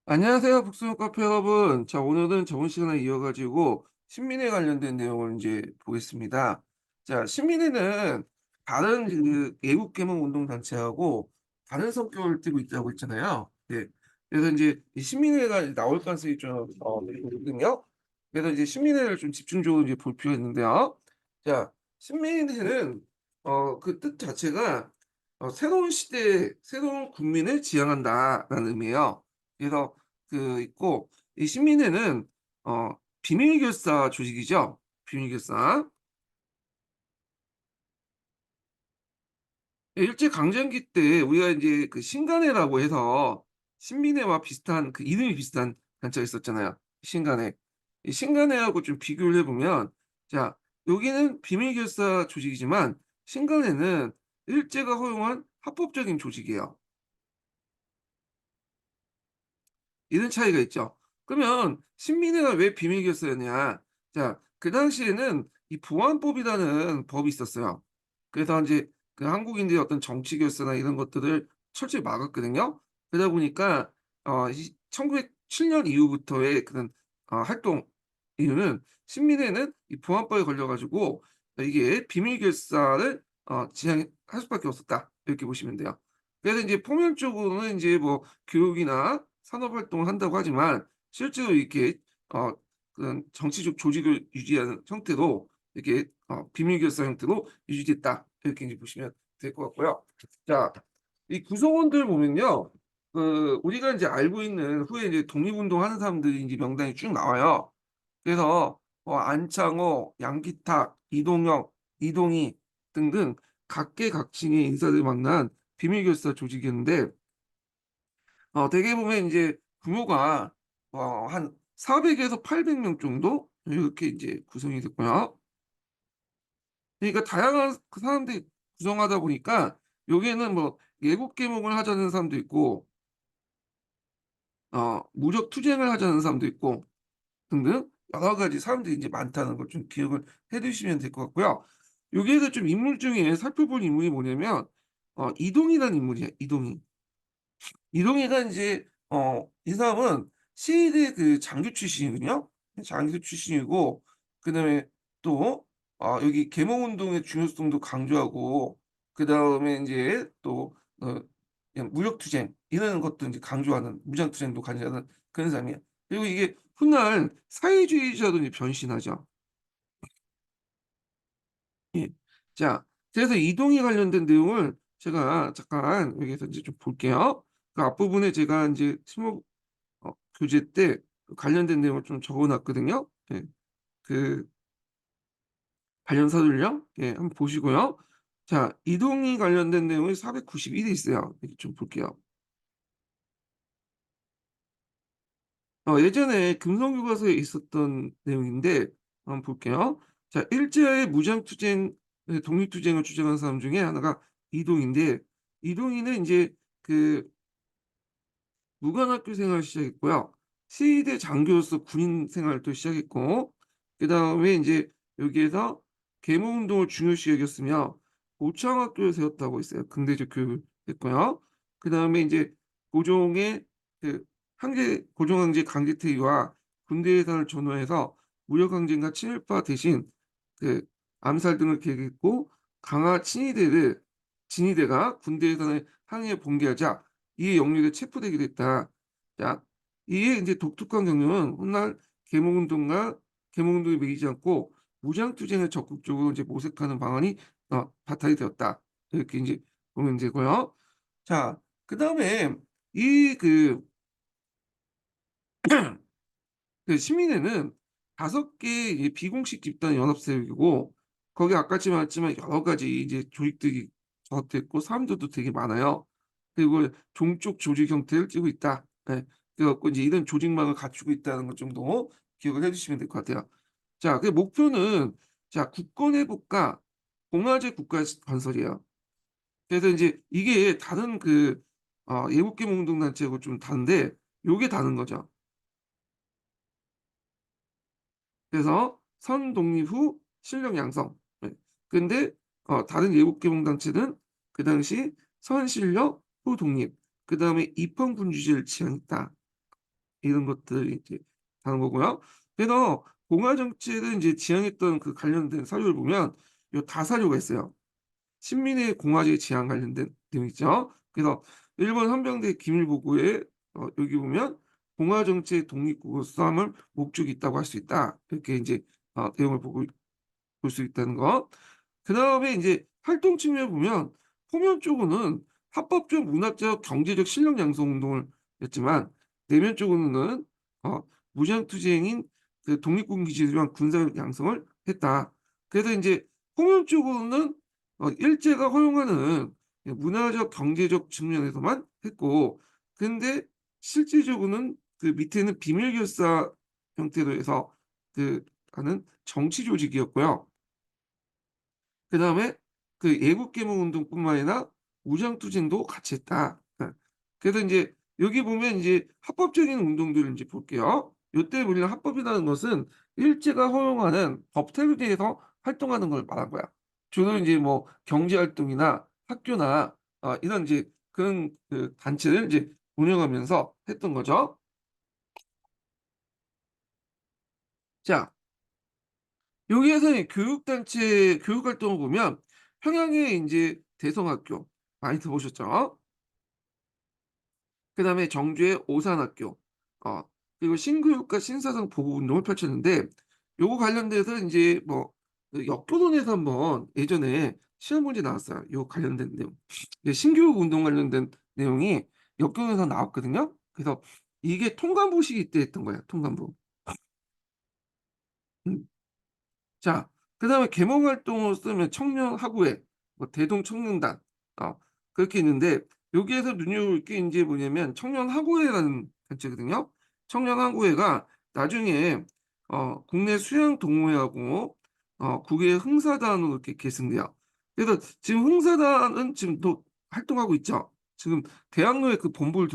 안녕하세요, 북스무 카페 여러분. 자, 오늘은 저번 시간에 이어가지고 신민회 관련된 내용을 이제 보겠습니다. 자, 신민회는 다른 그 애국 계몽 운동 단체하고 다른 성격을 띠고 있다고 했잖아요. 네. 그래서 이제 이 신민회가 나올 가능성이 좀 있거든요. 그래서 이제 신민회를 좀 집중적으로 이제 볼 필요가 있는데요. 자, 신민회는 그 뜻 자체가 새로운 시대, 새로운 국민을 지향한다라는 의미예요. 그래서 있고 이 신민회는 어 비밀결사 조직이죠. 비밀결사. 일제 강점기 때 우리가 인제 그 신간회라고 해서 신민회와 비슷한 그 이름이 비슷한 단체가 있었잖아요, 신간회. 이 신간회하고 좀 비교를 해 보면 자, 여기는 비밀결사 조직이지만 신간회는 일제가 허용한 합법적인 조직이에요. 이런 차이가 있죠. 그러면 신민회가 왜 비밀결사였냐? 자, 그 당시에는 이 보안법이라는 법이 있었어요. 그래서 인제 그 한국인들의 어떤 정치 결사나 이런 것들을 철저히 막았거든요. 그러다 보니까 이 1907년 이후부터의 그런 활동 이유는 신민회는 이 보안법에 걸려 가지고 이게 비밀결사를 지향할 수밖에 없었다. 이렇게 보시면 돼요. 그래서 인제 표면적으로는 인제 뭐 교육이나 산업 활동을 한다고 하지만 실제로 이렇게 어 그런 정치적 조직을 유지하는 형태로 이렇게 비밀 결사 형태로 유지됐다. 이렇게 이제 보시면 될 것 같고요. 자, 이 구성원들 보면요. 우리가 인제 알고 있는 후에 이제 독립운동하는 사람들이 인제 명단이 쭉 나와요. 그래서 안창호, 양기탁, 이동영, 이동희 등등 각계각층의 인사들을 만난 비밀 결사 조직이었는데 대개 보면 인제 규모가 한 400 에서 800명 정도 이렇게 인제 구성이 됐고요. 그러니까 다양한 그 사람들이 구성하다 보니까 여기에는 뭐 예국 계몽을 하자는 사람도 있고 무력 투쟁을 하자는 사람도 있고 등등 여러 가지 사람들이 인제 많다는 걸 좀 기억을 해 두시면 될 것 같고요. 여기에서 좀 인물 중에 살펴볼 인물이 뭐냐면 이동희라는 인물이에요, 이동희. 이동희가 인제 이 사람은 시위대 그 장교 출신이거든요. 장교 출신이고 그다음에 또 여기 계몽운동의 중요성도 강조하고 그다음에 인제 또 그냥 무력투쟁 이런 것도 인제 강조하는 무장투쟁도 강조하는 그런 사람이에요. 그리고 이게 훗날 사회주의자로 이제 변신하죠. 예. 자, 그래서 이동에 관련된 내용을 제가 잠깐 여기에서 인제 좀 볼게요. 그 앞부분에 제가 인제 스무 교재 때 그 관련된 내용을 좀 적어 놨거든요. 예. 그 관련 서술요. 예, 한번 보시고요. 자, 이동이 관련된 내용이 491이 있어요. 여기 좀 볼게요. 예전에 금성교과서에 있었던 내용인데 한번 볼게요. 자, 일제의 무장투쟁 독립투쟁을 주장한 사람 중에 하나가 이동인데 이동희는 인제 그 무관학교 생활을 시작했고요. 시위대 장교로서 군인 생활도 시작했고 그다음에 인제 여기에서 계몽운동을 중요시 여겼으며 고창학교를 세웠다고 했어요. 근대적 교육을 했고요. 그다음에 인제 고종의 그 고종 황제 강제퇴위와 군대 예산을 전후해서 무력 항쟁과 친일파 대신 그 암살 등을 계획했고 강화 친위대를 진위대가 군대 예산을 항의에 봉기하자 이에 영리에 체포되기도 했다. 자, 이에 인제 독특한 경륜은 훗날 계몽운동과 계몽운동에 매이지 않고 무장투쟁을 적극적으로 인제 모색하는 방안이 바탕이 되었다. 이렇게 인제 보면 되고요. 자, 그다음에 이 시민회는 5 개의 이 비공식 집단 연합 세력이고 거기 아까 말했지만 여러 가지 이제 조직들이 조합됐고 사람들도 되게 많아요. 그리고 종족 조직 형태를 띠고 있다. 예. 그래 갖고 이제 이런 조직망을 갖추고 있다는 것 정도 기억을 해 주시면 될 것 같아요. 자, 그 목표는 자 국권 회복과 봉화제 국가 건설이에요. 그래서 인제 이게 다른 예국계몽 운동단체하고 좀 다른데 요게 다른 거죠. 그래서 선독립 후 실력 양성. 예. 근데 다른 예국 계몽 단체는 그 당시 선실력 후 독립 그다음에 입헌군주제를 지향했다. 이런 것들이 이제 다른 거고요. 그래서 공화 정치를 이제 지향했던 그 관련된 사료를 보면 요 다사료가 있어요. 신민의 공화제 지향 관련된 내용 있죠. 그래서 일본 헌병대 기밀 보고에 여기 보면 공화 정치의 독립국으로 수함을 목적이 있다고 할 수 있다. 이렇게 이제 내용을 보고 볼 수 있다는 거. 그다음에 이제 활동 측면을 보면 표면 쪽으로는 합법적, 문화적, 경제적 실력 양성 운동을 했지만 내면 쪽으로는 무장투쟁인 그 독립군 기지를 위한 군사력 양성을 했다. 그래서 이제 표면 쪽으로는 일제가 허용하는 문화적, 경제적 측면에서만 했고, 근데 실질적으로는 그 밑에는 비밀 결사 형태로 해서 그 하는 정치 조직이었고요. 그다음에 그 애국개몽 운동뿐만 아니라 무장투쟁도 같이 했다. 예. 그래서 인제 여기 보면 인제 합법적인 운동들을 인제 볼게요. 요때 우리가 합법이라는 것은 일제가 허용하는 법태에 대해서 활동하는 걸 말한 거야. 주로 인제 뭐 경제 활동이나 학교나 이런 인제 그런 그 단체를 인제 운영하면서 했던 거죠. 자, 여기에서 이 교육단체 교육 활동을 보면 평양의 인제 대성학교 많이 들어보셨죠? 그다음에 정주의 오산학교 어 그리고 신교육과 신사상 보복 운동을 펼쳤는데 요거 관련돼서 인제 뭐 그 역교론에서 한번 예전에 시험 문제 나왔어요. 요 관련된 내용. 이게 신교육 운동 관련된 내용이 역교론에서 나왔거든요. 그래서 이게 통관부시기 때 했던 거예요, 통관부. 음. 자, 그다음에 계몽 활동으로 쓰면 청년하구회, 뭐 대동청년단 그렇게 있는데 여기에서 눈여볼 게 인제 뭐냐면 청년하구회라는 단체거든요. 청년하구회가 나중에 국내 수영 동호회하고 국외 흥사단으로 이렇게 계승돼요. 그래서 지금 흥사단은 지금 또 활동하고 있죠. 지금 대학로에 그 본부를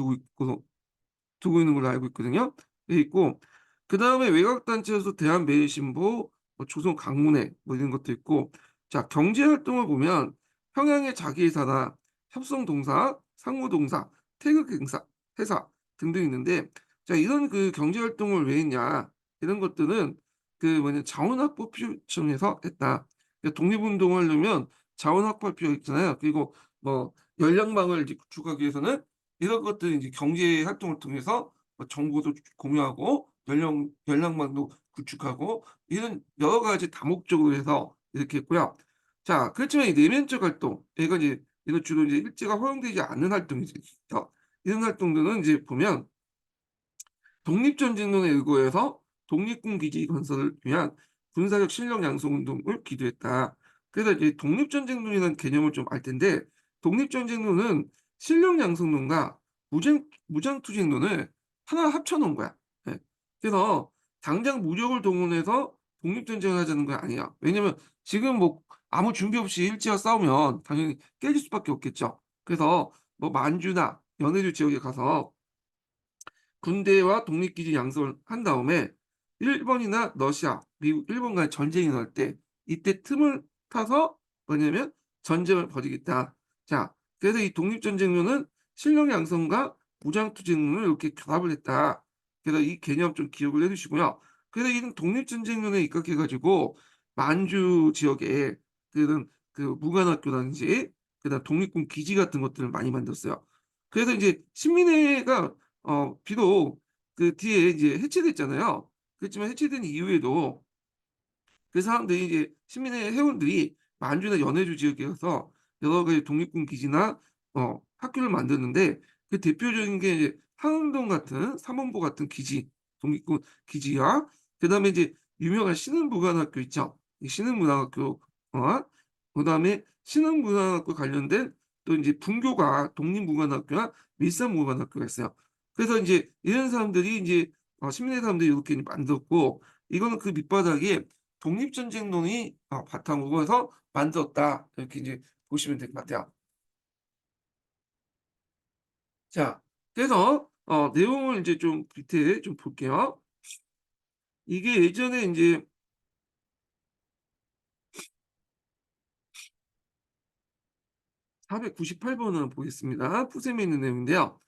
두고 있는 걸로 알고 있거든요. 돼 있고 그다음에 외곽 단체에서 대한매일신보, 뭐 조선강문회 뭐 이런 것도 있고 자 경제 활동을 보면 평양의 자기회사나 협성동사, 상무동사, 태극행사 회사 등등 있는데 자 이런 그 경제 활동을 왜 했냐 이런 것들은 그 뭐냐 자원 확보 필요성에서 했다. 그러니까 독립운동을 하려면 자원 확보할 필요가 있잖아요. 그리고 뭐 열량망을 이제 구축하기 위해서는 이런 것들이 이제 경제 활동을 통해서 정보도 공유하고 연락망도 구축하고 이런 여러 가지 다목적으로 해서 이렇게 했고요. 자 그렇지만 이 내면적 활동 이건 이제 이건 주로 이제 일제가 허용되지 않는 활동이죠. 이런 활동들은 이제 보면 독립전쟁론에 의거해서 독립군 기지 건설을 위한 군사력 실력 양성 운동을 기도했다. 그래서 이제 독립전쟁론이라는 개념을 좀 알 텐데 독립전쟁론은 실력 양성론과 무장투쟁론을 하나 합쳐 놓은 거야. 예. 그래서 당장 무력을 동원해서 독립전쟁을 하자는 건 아니야. 왜냐면 지금 뭐 아무 준비 없이 일제와 싸우면 당연히 깨질 수밖에 없겠죠. 그래서 뭐 만주나 연해주 지역에 가서 군대와 독립기지 양성을 한 다음에 일본이나 러시아, 미국, 일본 간의 전쟁이 일어날 때 이때 틈을 타서 뭐냐면 전쟁을 벌이겠다. 자, 그래서 이 독립전쟁론은 실력 양성과 무장투쟁론을 이렇게 결합을 했다. 그래서 이 개념 좀 기억을 해 두시고요. 그래서 이런 독립전쟁론에 입각해 가지고 만주 지역에 그런 그 무관학교라든지 그다음 독립군 기지 같은 것들을 많이 만들었어요. 그래서 이제 신민회가 비록 그 뒤에 이제 해체됐잖아요. 그렇지만 해체된 이후에도 그 사람들이 이제 시민의 회원들이 만주나 연해주 지역에 가서 여러 가지 독립군 기지나 학교를 만드는데 그 대표적인 게 이제 항동 같은 삼원보 같은 기지, 독립군 기지와 그다음에 이제 유명한 신흥무관학교 있죠. 이 신흥문화학교 그다음에 신흥문화학과 관련된 또 인제 분교가 독립무관학교와 밀산무관학교가 있어요. 그래서 인제 이런 사람들이 인제 시민의 사람들이 요렇게 만들었고 이거는 그 밑바닥에 독립전쟁론이 바탕으로 해서 만들었다. 이렇게 이제 보시면 될 것 같아요. 자 그래서 내용을 인제 좀 밑에 좀 볼게요. 이게 예전에 인제 498 번을 보겠습니다. 푸셈에 있는 내용인데요.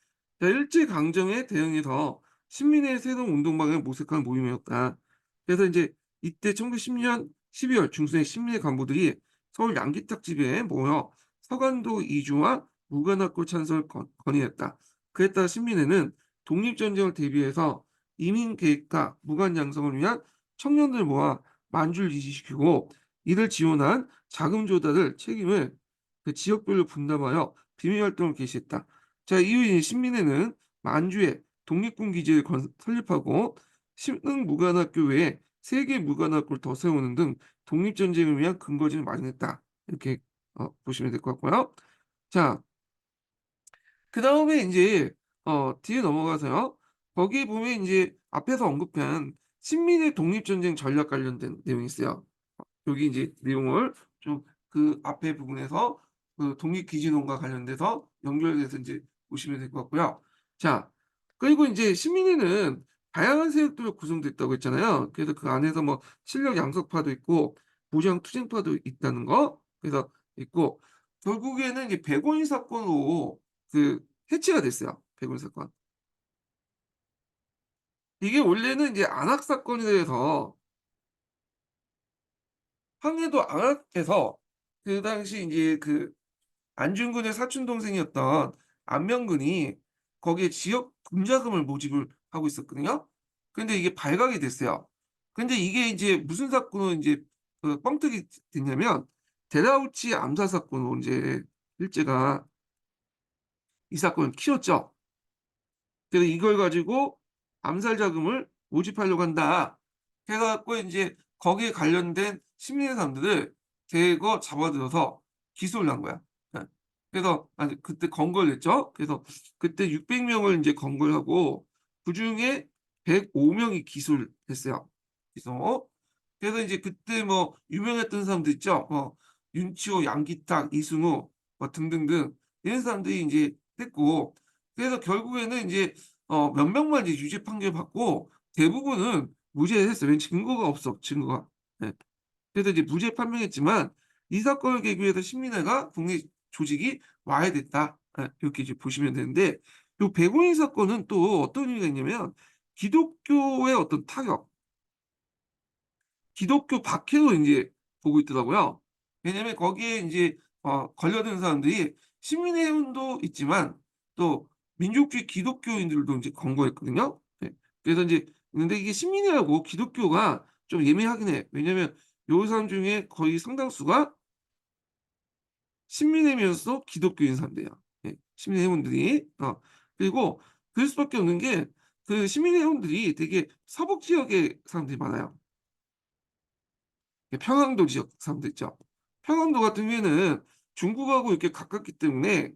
자 일제 강점에 대응해서 신민의 새로운 운동 방향을 모색하는 모임이었다. 그래서 이제 이때 1910년 12월 중순에 신민의 간부들이 서울 양기탁 집에 모여 서간도 이주와 무관학교 찬성을 건의했다. 그에 따라 신민회는 독립전쟁을 대비해서 이민 계획과 무관 양성을 위한 청년들 모아 만주를 이주시키고 이를 지원한 자금 조달을 책임을 그 지역별로 분담하여 비밀 활동을 개시했다. 자, 이후 신민회는 만주에 독립군 기지를 설립하고 신흥 무관학교 외에 3개 무관학교를 더 세우는 등 독립전쟁을 위한 근거지를 마련했다. 이렇게 보시면 될 것 같고요. 자, 그다음에 인제 뒤에 넘어가서요. 거기에 보면 인제 앞에서 언급한 신민의 독립전쟁 전략 관련된 내용이 있어요. 여기 인제 내용을 좀 그 앞에 부분에서 그 독립기지론과 관련돼서 연결돼서 인제 보시면 될 것 같고요. 자, 그리고 인제 신민회는 다양한 세력들로 구성됐다고 했잖아요. 그래서 그 안에서 뭐 실력 양석파도 있고 무장 투쟁파도 있다는 거 그래서 있고 결국에는 이제 백오인 사건으로 그 해체가 됐어요, 백오인 사건. 이게 원래는 이제 안학 사건이 돼서 황해도 안학에서 그 당시 인제 그 안중근의 사촌 동생이었던 안명근이 거기에 지역 군자금을 모집을 하고 있었거든요. 근데 이게 발각이 됐어요. 근데 이게 이제 무슨 사건으로 인제 그 뻥튀기 됐냐면 데라우치 암살 사건으로 인제 일제가 이 사건을 키웠죠. 그래서 이걸 가지고 암살 자금을 모집하려고 한다. 해 갖고 인제 거기에 관련된 시민의 사람들을 대거 잡아들여서 기소를 한 거야. 예. 그래서 아니 그때 검거를 했죠. 그래서 그때 600 명을 인제 검거를 하고 그중에 105 명이 기소를 했어요. 기소. 그래서 인제 그때 뭐 유명했던 사람들 있죠. 윤치호, 양기탁, 이승우 뭐 등등등 이런 사람들이 인제 했고 그래서 결국에는 인제 몇 명만 이제 유죄 판결 받고 대부분은 무죄했어요. 왜냐면 증거가 없어, 증거가. 예. 그래서 이제 무죄 판명했지만 이 사건을 계기로 해서 신민회가 독립 조직이 와해됐다. 예. 이렇게 이제 보시면 되는데 요 백오인 사건은 또 어떤 의미가 있냐면 기독교의 어떤 타격 기독교 박해로 인제 보고 있더라고요. 왜냐면 거기에 인제 걸려든 사람들이 시민회원도 있지만 또 민족주의 기독교인들도 인제 검거했거든요. 예. 그래서 인제 근데 이게 시민회하고 기독교가 좀 예민하긴 해. 왜냐면 요 사람 중에 거의 상당수가 신민회면서도 기독교인 사람들이에요. 예. 시민회원들이. 그리고 그럴 수밖에 없는 게 그 시민회원들이 되게 서북 지역의 사람들이 많아요. 평안도 지역 사람들 있죠. 평안도 같은 경우에는 중국하고 이렇게 가깝기 때문에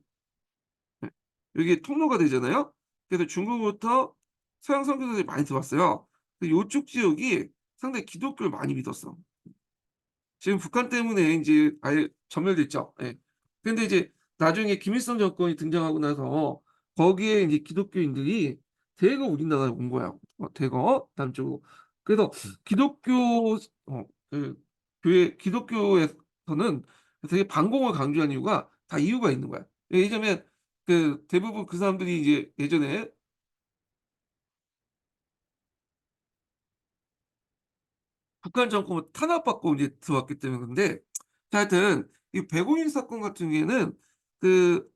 예 여기에 통로가 되잖아요. 그래서 중국부터 서양 선교사들이 많이 들어왔어요. 그 요쪽 지역이 상당히 기독교를 많이 믿었어. 지금 북한 때문에 인제 아예 전멸됐죠. 예. 근데 이제 나중에 김일성 정권이 등장하고 나서 거기에 인제 기독교인들이 대거 우리나라에 온 거야. 대거 남쪽으로. 그래서 기독교 그 교회 기독교에서는 되게 반공을 강조한 이유가 다 이유가 있는 거야. 예전에 그 대부분 그 사람들이 이제 예전에 북한 정권을 탄압받고 이제 들어왔기 때문에 그런데 자 하여튼 이 백오인 사건 같은 경우에는 그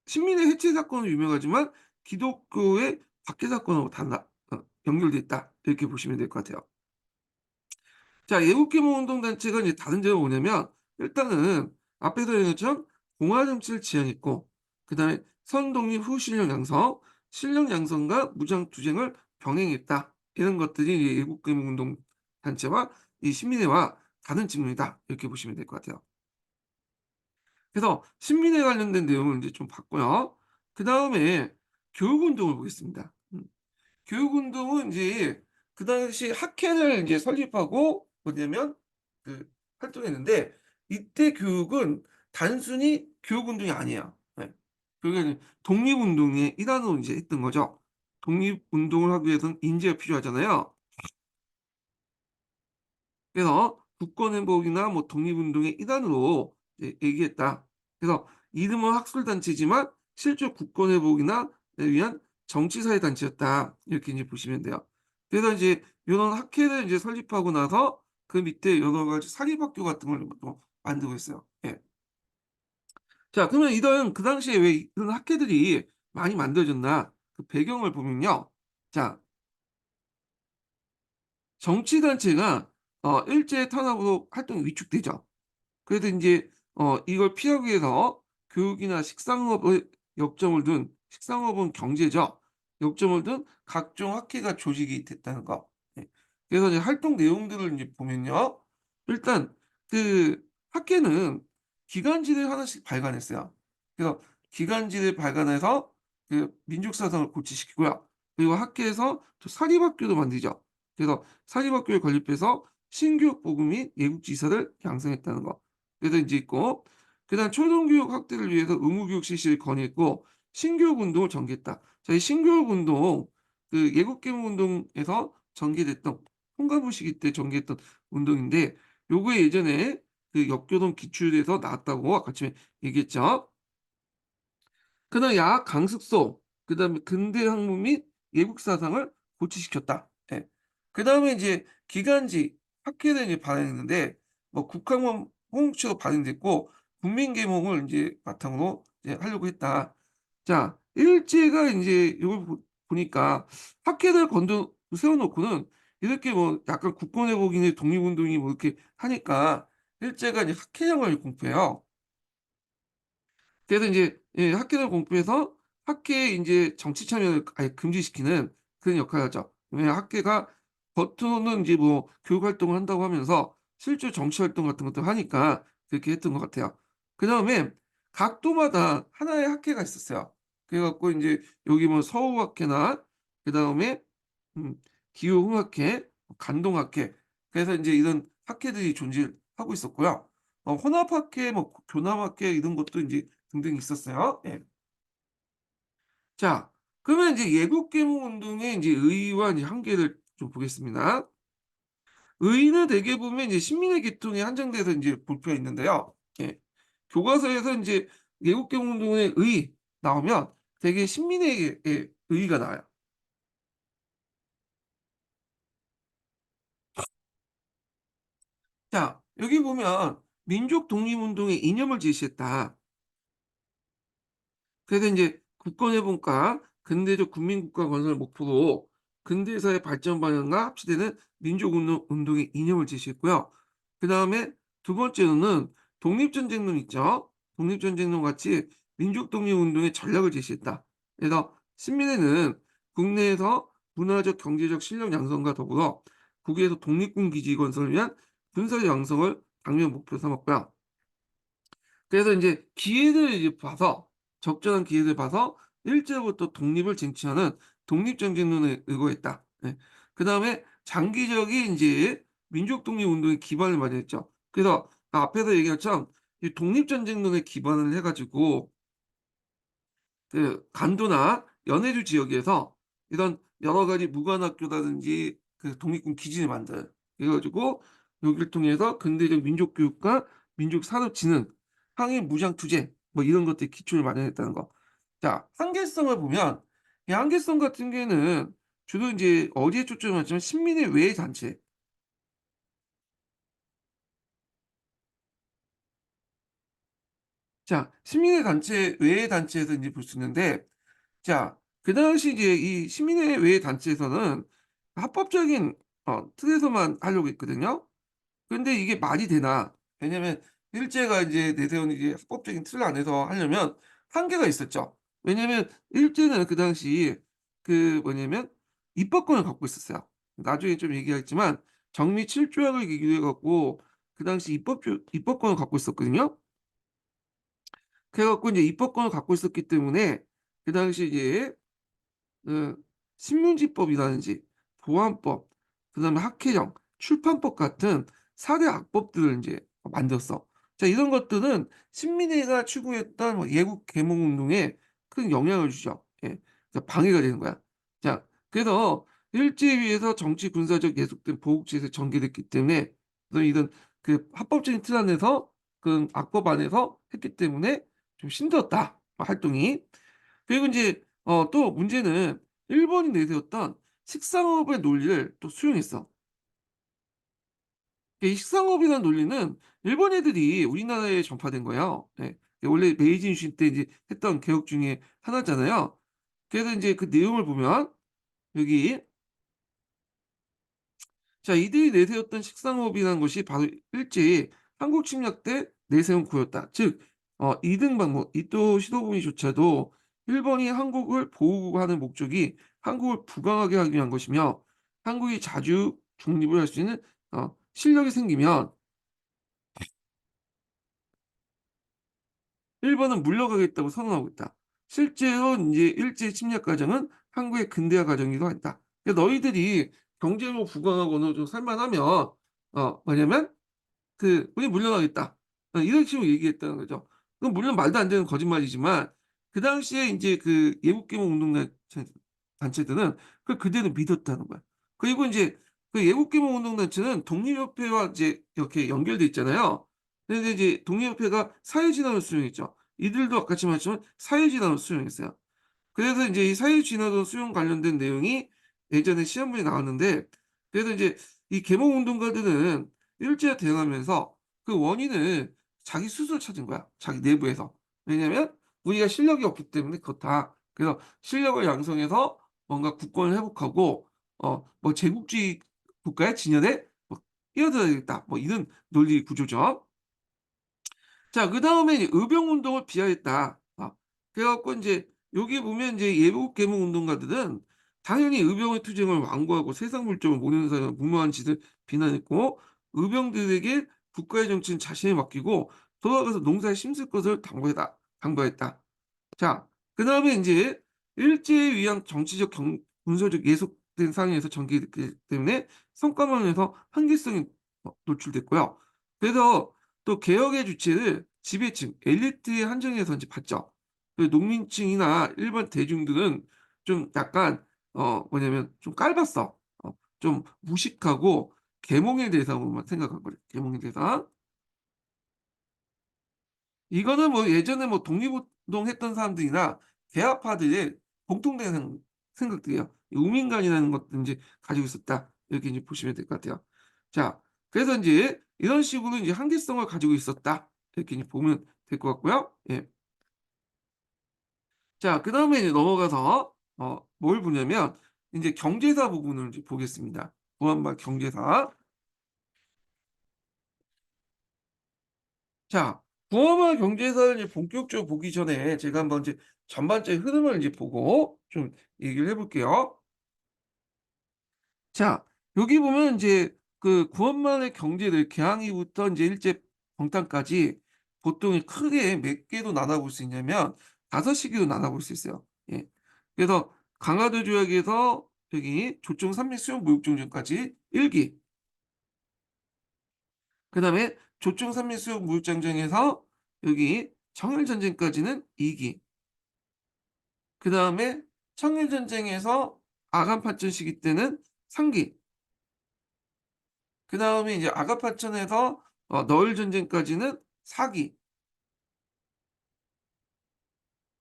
식민의 해체 사건은 유명하지만 기독교의 박해 사건하고 달라 연결돼 있다. 이렇게 보시면 될 것 같아요. 자 애국개몽운동 단체가 이제 다른 점은 뭐냐면 일단은 앞에서 얘기한 것처럼 공화 정치를 지향했고 그다음에 선독립 후 실력 양성, 실력 양성과 무장 투쟁을 병행했다. 이런 것들이 이 애국개몽운동 단체와 이 시민회와 다른 측면이다. 이렇게 보시면 될 것 같아요. 그래서 신민회 관련된 내용을 이제 좀 봤고요. 그다음에 교육운동을 보겠습니다. 교육운동은 인제 그 당시 학회를 인제 설립하고 뭐냐면 그 활동했는데 이때 교육은 단순히 교육운동이 아니에요. 예. 그게 독립운동의 일환으로 인제 했던 거죠. 독립운동을 하기 위해서는 인재가 필요하잖아요. 그래서 국권회복이나 뭐 독립운동의 일환으로 이제 얘기했다. 그래서 이름은 학술단체지만 실제 국권회복이나 에 위한 정치사회 단체였다. 이렇게 이제 보시면 돼요. 그래서 이제 요런 학회를 이제 설립하고 나서 그 밑에 여러 가지 사립학교 같은 걸 또 만들고 있어요. 예. 자, 그러면 이런 그 당시에 왜 이런 학회들이 많이 만들어졌나? 그 배경을 보면요. 자, 정치 단체가 일제 탄압으로 활동이 위축되죠. 그래서 인제 이걸 피하기 위해서 교육이나 식상업의 역점을 둔, 식상업은 경제죠. 역점을 둔 각종 학회가 조직이 됐다는 거. 예. 그래서 이제 활동 내용들을 인제 보면요. 일단 그 학회는 기관지를 하나씩 발간했어요. 그래서 기관지를 발간해서 그 민족 사상을 고취시키고요. 그리고 학교에서 또 사립학교도 만들죠. 그래서 사립학교에 건립해서 신교육 보급 및 예국지사를 양성했다는 거. 그래서 인제 있고, 그다음 초등교육 확대를 위해서 의무교육 실시를 건의했고 신교육 운동을 전개했다. 자, 이 신교육 운동, 그 예국개몽 운동에서 전개됐던, 송가부 시기 때 전개했던 운동인데, 요게 예전에 그 역교동 기출에서 나왔다고 아까 전에 얘기했죠. 그다음에 야학 강습소, 그다음에 근대 학문 및 예국 사상을 고취시켰다. 예. 그다음에 이제 기간지 학회에 이제 발행했는데, 뭐 국학원 홍보처로 발행됐고 국민 계몽을 인제 바탕으로 이제 하려고 했다. 자, 일제가 인제 요걸 보니까 학회를 건져 세워 놓고는 이렇게 뭐 약간 국권 회복이니 독립운동이 뭐 이렇게 하니까 일제가 이제 학회장을 공포해요. 그래서 인제 예, 학교를 공포해서 학계에 인제 정치 참여를 아예 금지시키는 그런 역할을 하죠. 왜냐하면 학계가 겉으로는 인제 뭐 교육 활동을 한다고 하면서 실제로 정치 활동 같은 것도 하니까 그렇게 했던 것 같아요. 그다음에 각 도마다 하나의 학회가 있었어요. 그래 갖고 인제 여기 뭐 서우학회나 그다음에 음 기후흥학회, 간동학회, 그래서 인제 이런 학회들이 존재하고 있었고요. 혼합학회, 뭐 교남학회 이런 것도 인제 등등 있었어요. 예. 자, 그러면 이제 예국계몽 운동의 인제 의의와 인제 한계를 좀 보겠습니다. 의의는 대개 보면 이제 신민의 계통에 한정돼서 인제 볼 필요가 있는데요. 예. 교과서에서 인제 예국계몽 운동의 의의 나오면 대개 신민의 의의가 나와요. 자, 여기 보면 민족 독립운동의 이념을 제시했다. 그래서 인제 국권회복과 근대적 국민국가 건설을 목표로 근대사의 발전 방향과 합치되는 민족운동의 이념을 제시했고요. 그다음에 두 번째로는 독립전쟁론 있죠. 독립전쟁론 같이 민족독립운동의 전략을 제시했다. 그래서 신민회는 국내에서 문화적, 경제적 실력 양성과 더불어 국외에서 독립군 기지 건설을 위한 군사력 양성을 당면 목표로 삼았고요. 그래서 인제 기회를 이제 봐서, 적절한 기회를 봐서 일제로부터 독립을 쟁취하는 독립전쟁론에 의거했다. 예. 그다음에 장기적인 인제 민족 독립 운동의 기반을 마련했죠. 그래서 앞에서 얘기한 것처럼 이 독립전쟁론에 기반을 해 가지고 그 간도나 연해주 지역에서 이런 여러 가지 무관학교라든지 그 독립군 기지를 만들어요. 그래 가지고 여기를 통해서 근대적 민족 교육과 민족 산업 진흥, 항일 무장 투쟁 뭐 이런 것들의 기초를 마련했다는 거. 자, 한계성을 보면 이 한계성 같은 경우에는 주로 인제 어디에 초점을 맞추면 신민의 외의 단체. 자, 시민의 단체 외의 단체에서 인제 볼 수 있는데, 자, 그 당시 이제 이 시민회 외의 단체에서는 합법적인 틀에서만 하려고 했거든요. 근데 이게 말이 되나? 왜냐면 일제가 이제 내세운 이제 합법적인 틀 안에서 하려면 한계가 있었죠. 왜냐면 일제는 그 당시 그 뭐냐면 입법권을 갖고 있었어요. 나중에 좀 얘기하겠지만 정미 7 조약을 계기로 해 갖고 그 당시 입법권을 갖고 있었거든요. 그래 갖고 인제 입법권을 갖고 있었기 때문에 그 당시 이제 그 신문지법이라든지 보안법, 그다음에 학회령, 출판법 같은 4대 악법들을 인제 만들었어. 자, 이런 것들은 신민회가 추구했던 뭐 예국 계몽 운동에 큰 영향을 주죠. 예. 그러니까 방해가 되는 거야. 자, 그래서 일제에 의해서 정치 군사적 예속된 보복제에서 전개됐기 때문에 이런 그 합법적인 틀 안에서 그 악법 안에서 했기 때문에 좀 힘들었다, 활동이. 그리고 인제 또 문제는 일본이 내세웠던 식상업의 논리를 또 수용했어. 이 식상업이라는 논리는 일본 애들이 우리나라에 전파된 거예요. 예. 원래 메이지 유신 때 이제 했던 개혁 중에 하나잖아요. 그래서 인제 그 내용을 보면 여기 자 이들이 내세웠던 식상업이라는 것이 바로 일제히 한국 침략 때 내세운 구호였다. 즉 이등방목 이토 시도부미조차도 일본이 한국을 보호하는 목적이 한국을 부강하게 하기 위한 것이며 한국이 자주 중립을 할 수 있는 실력이 생기면 일본은 물러가겠다고 선언하고 있다. 실제로 인제 일제 침략 과정은 한국의 근대화 과정이기도 했다. 그러니까 너희들이 경제로 부강하거나 좀 살만하면 뭐냐면 "우리 물러나겠다." 이런 식으로 얘기했다는 거죠. 그건 물론 말도 안 되는 거짓말이지만 그 당시에 인제 그 예국계몽 단체들은 그걸 그대로 믿었다는 거야. 그리고 인제 그 예국계몽 운동단체는 독립협회와 이제 이렇게 연결돼 있잖아요. 그래서 이제 독립협회가 사회진흥을 수용했죠. 이들도 아까 말했지만 사회진흥을 수용했어요. 그래서 인제 이 사회진흥 수용 관련된 내용이 예전에 시험문에 나왔는데 그래서 인제 이 계몽 운동가들은 일제에 대응하면서 그 원인을 자기 스스로 찾은 거야, 자기 내부에서. 왜냐면 "우리가 실력이 없기 때문에 그렇다. 그래서 실력을 양성해서 뭔가 국권을 회복하고 뭐 제국주의 국가의 진연에 뭐 끼어들어야겠다." 뭐 이런 논리 구조죠. 자 그다음에 이제 의병운동을 비하했다. 그래 갖고 인제 여기 보면 인제 예국 계몽 운동가들은 당연히 의병의 투쟁을 완고하고 세상 물정을 모르는 사람 무모한 짓을 비난했고 의병들에게 국가의 정치는 자신에 맡기고 돌아가서 농사에 힘쓸 것을 당부했다. 자 그다음에 인제 일제에 의한 정치적 군사적 예속된 상황에서 전개됐기 때문에 성과론에서 한계성이 노출됐고요. 그래서 또 개혁의 주체를 지배층, 엘리트에 한정해서 인제 봤죠. 그 농민층이나 일반 대중들은 좀 약간 뭐냐면 좀 깔봤어. 좀 무식하고 계몽의 대상으로만 생각한 거죠, 계몽의 대상. 이거는 뭐 예전에 뭐 독립운동했던 사람들이나 계합파들의 공통된 생각들이에요. 이 우민관이라는 것도 인제 가지고 있었다. 이렇게 인제 보시면 될 것 같아요. 자 그래서 인제 이런 식으로 이제 한계성을 가지고 있었다. 이렇게 이제 보면 될 것 같고요. 예. 자 그다음에 이제 넘어가서 뭘 보냐면 인제 경제사 부분을 이제 보겠습니다. 보안과 경제사. 자 부엄한 경제사를 이제 본격적으로 보기 전에 제가 한번 이제 전반적인 흐름을 이제 보고 좀 얘기를 해 볼게요. 자 여기 보면 인제 그 구원만의 경제를 개항이부터 인제 일제 병탄까지 보통 크게 몇 개로 나눠 볼 수 있냐면 5 시기로 나눠 볼 수 있어요. 예. 그래서 강화도 조약에서 여기 조총 산미 수용 무역정전까지 1 기. 그다음에 조총 산미 수용 무역장정에서 여기 청일전쟁까지는 2 기. 그다음에 청일전쟁에서 아간판전 시기 때는 3 기. 그다음에 이제 아가파천에서 너일 전쟁까지는 4 기.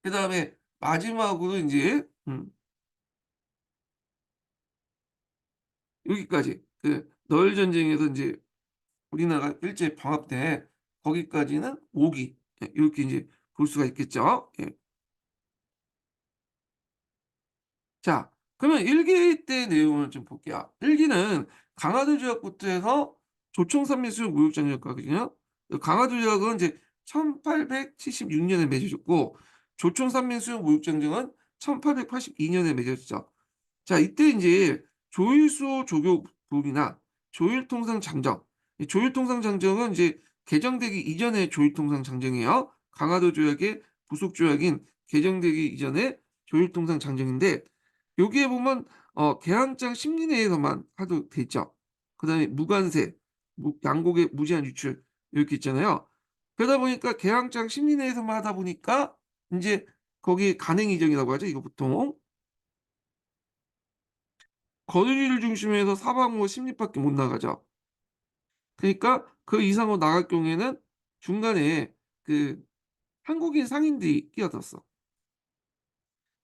그다음에 마지막으로 인제 여기까지 그 너일 전쟁에서 인제 우리나라가 일제 병합 때 거기까지는 5 기. 예 요렇게 인제 볼 수가 있겠죠. 예. 자 그러면 1기 때 내용을 좀 볼게요. 1 기는 강화도 조약부터 해서 조총산미수용 무역장려과거든요. 그 강화도 조약은 이제 1876 년에 맺어졌고 조총산미수용 무역장정은 1882 년에 맺어졌죠. 자 이때 인제 조일수 조교부이나 조일통상장정 이 조일통상장정은 이제 개정되기 이전의 조일통상장정이에요. 강화도 조약의 부속 조약인 개정되기 이전의 조일통상장정인데 여기에 보면 개항장 10리 내에서만 하도 돼 있죠. 그다음에 무관세, 양곡의 무제한 유출 이렇게 있잖아요. 그러다 보니까 개항장 10리 내에서만 하다 보니까 인제 거기 간행 이정이라고 하죠 이거 보통. 거주지를 중심으로 해서 사방으로 10 리밖에 못 나가죠. 그니까 그 이상으로 나갈 경우에는 중간에 그 한국인 상인들이 끼어들었어.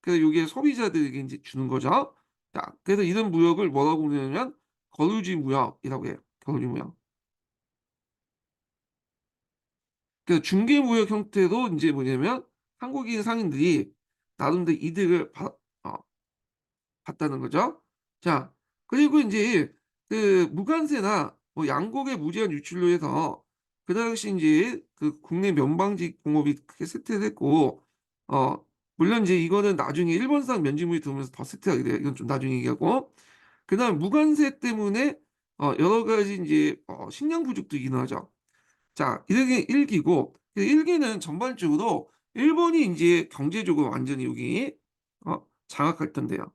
그래서 요게 소비자들에게 이제 주는 거죠. 자, 그래서 이런 무역을 뭐라고 부르냐면 거류지 무역이라고 해요. 거류지 무역. 그래서 중개 무역 형태로 이제 뭐냐면 한국인 상인들이 나름대로 이득을 어, 봤다는 거죠. 자, 그리고 이제 그 무관세나 뭐 양곡의 무제한 유출로 해서 그 당시 이제 그 국내 면방직 공업이 크게 쇠퇴했고, 어, 물론 이제 이거는 나중에 일본산 면직물이 들어오면서 더 쇠퇴하게 돼요. 이건 좀 나중에 얘기하고. 그다음 무관세 때문에 여러 가지 이제 식량 부족도 일어나죠. 자, 이게 1기고, 1기는 전반적으로 일본이 이제 경제적으로 완전히 여기 장악할 텐데요.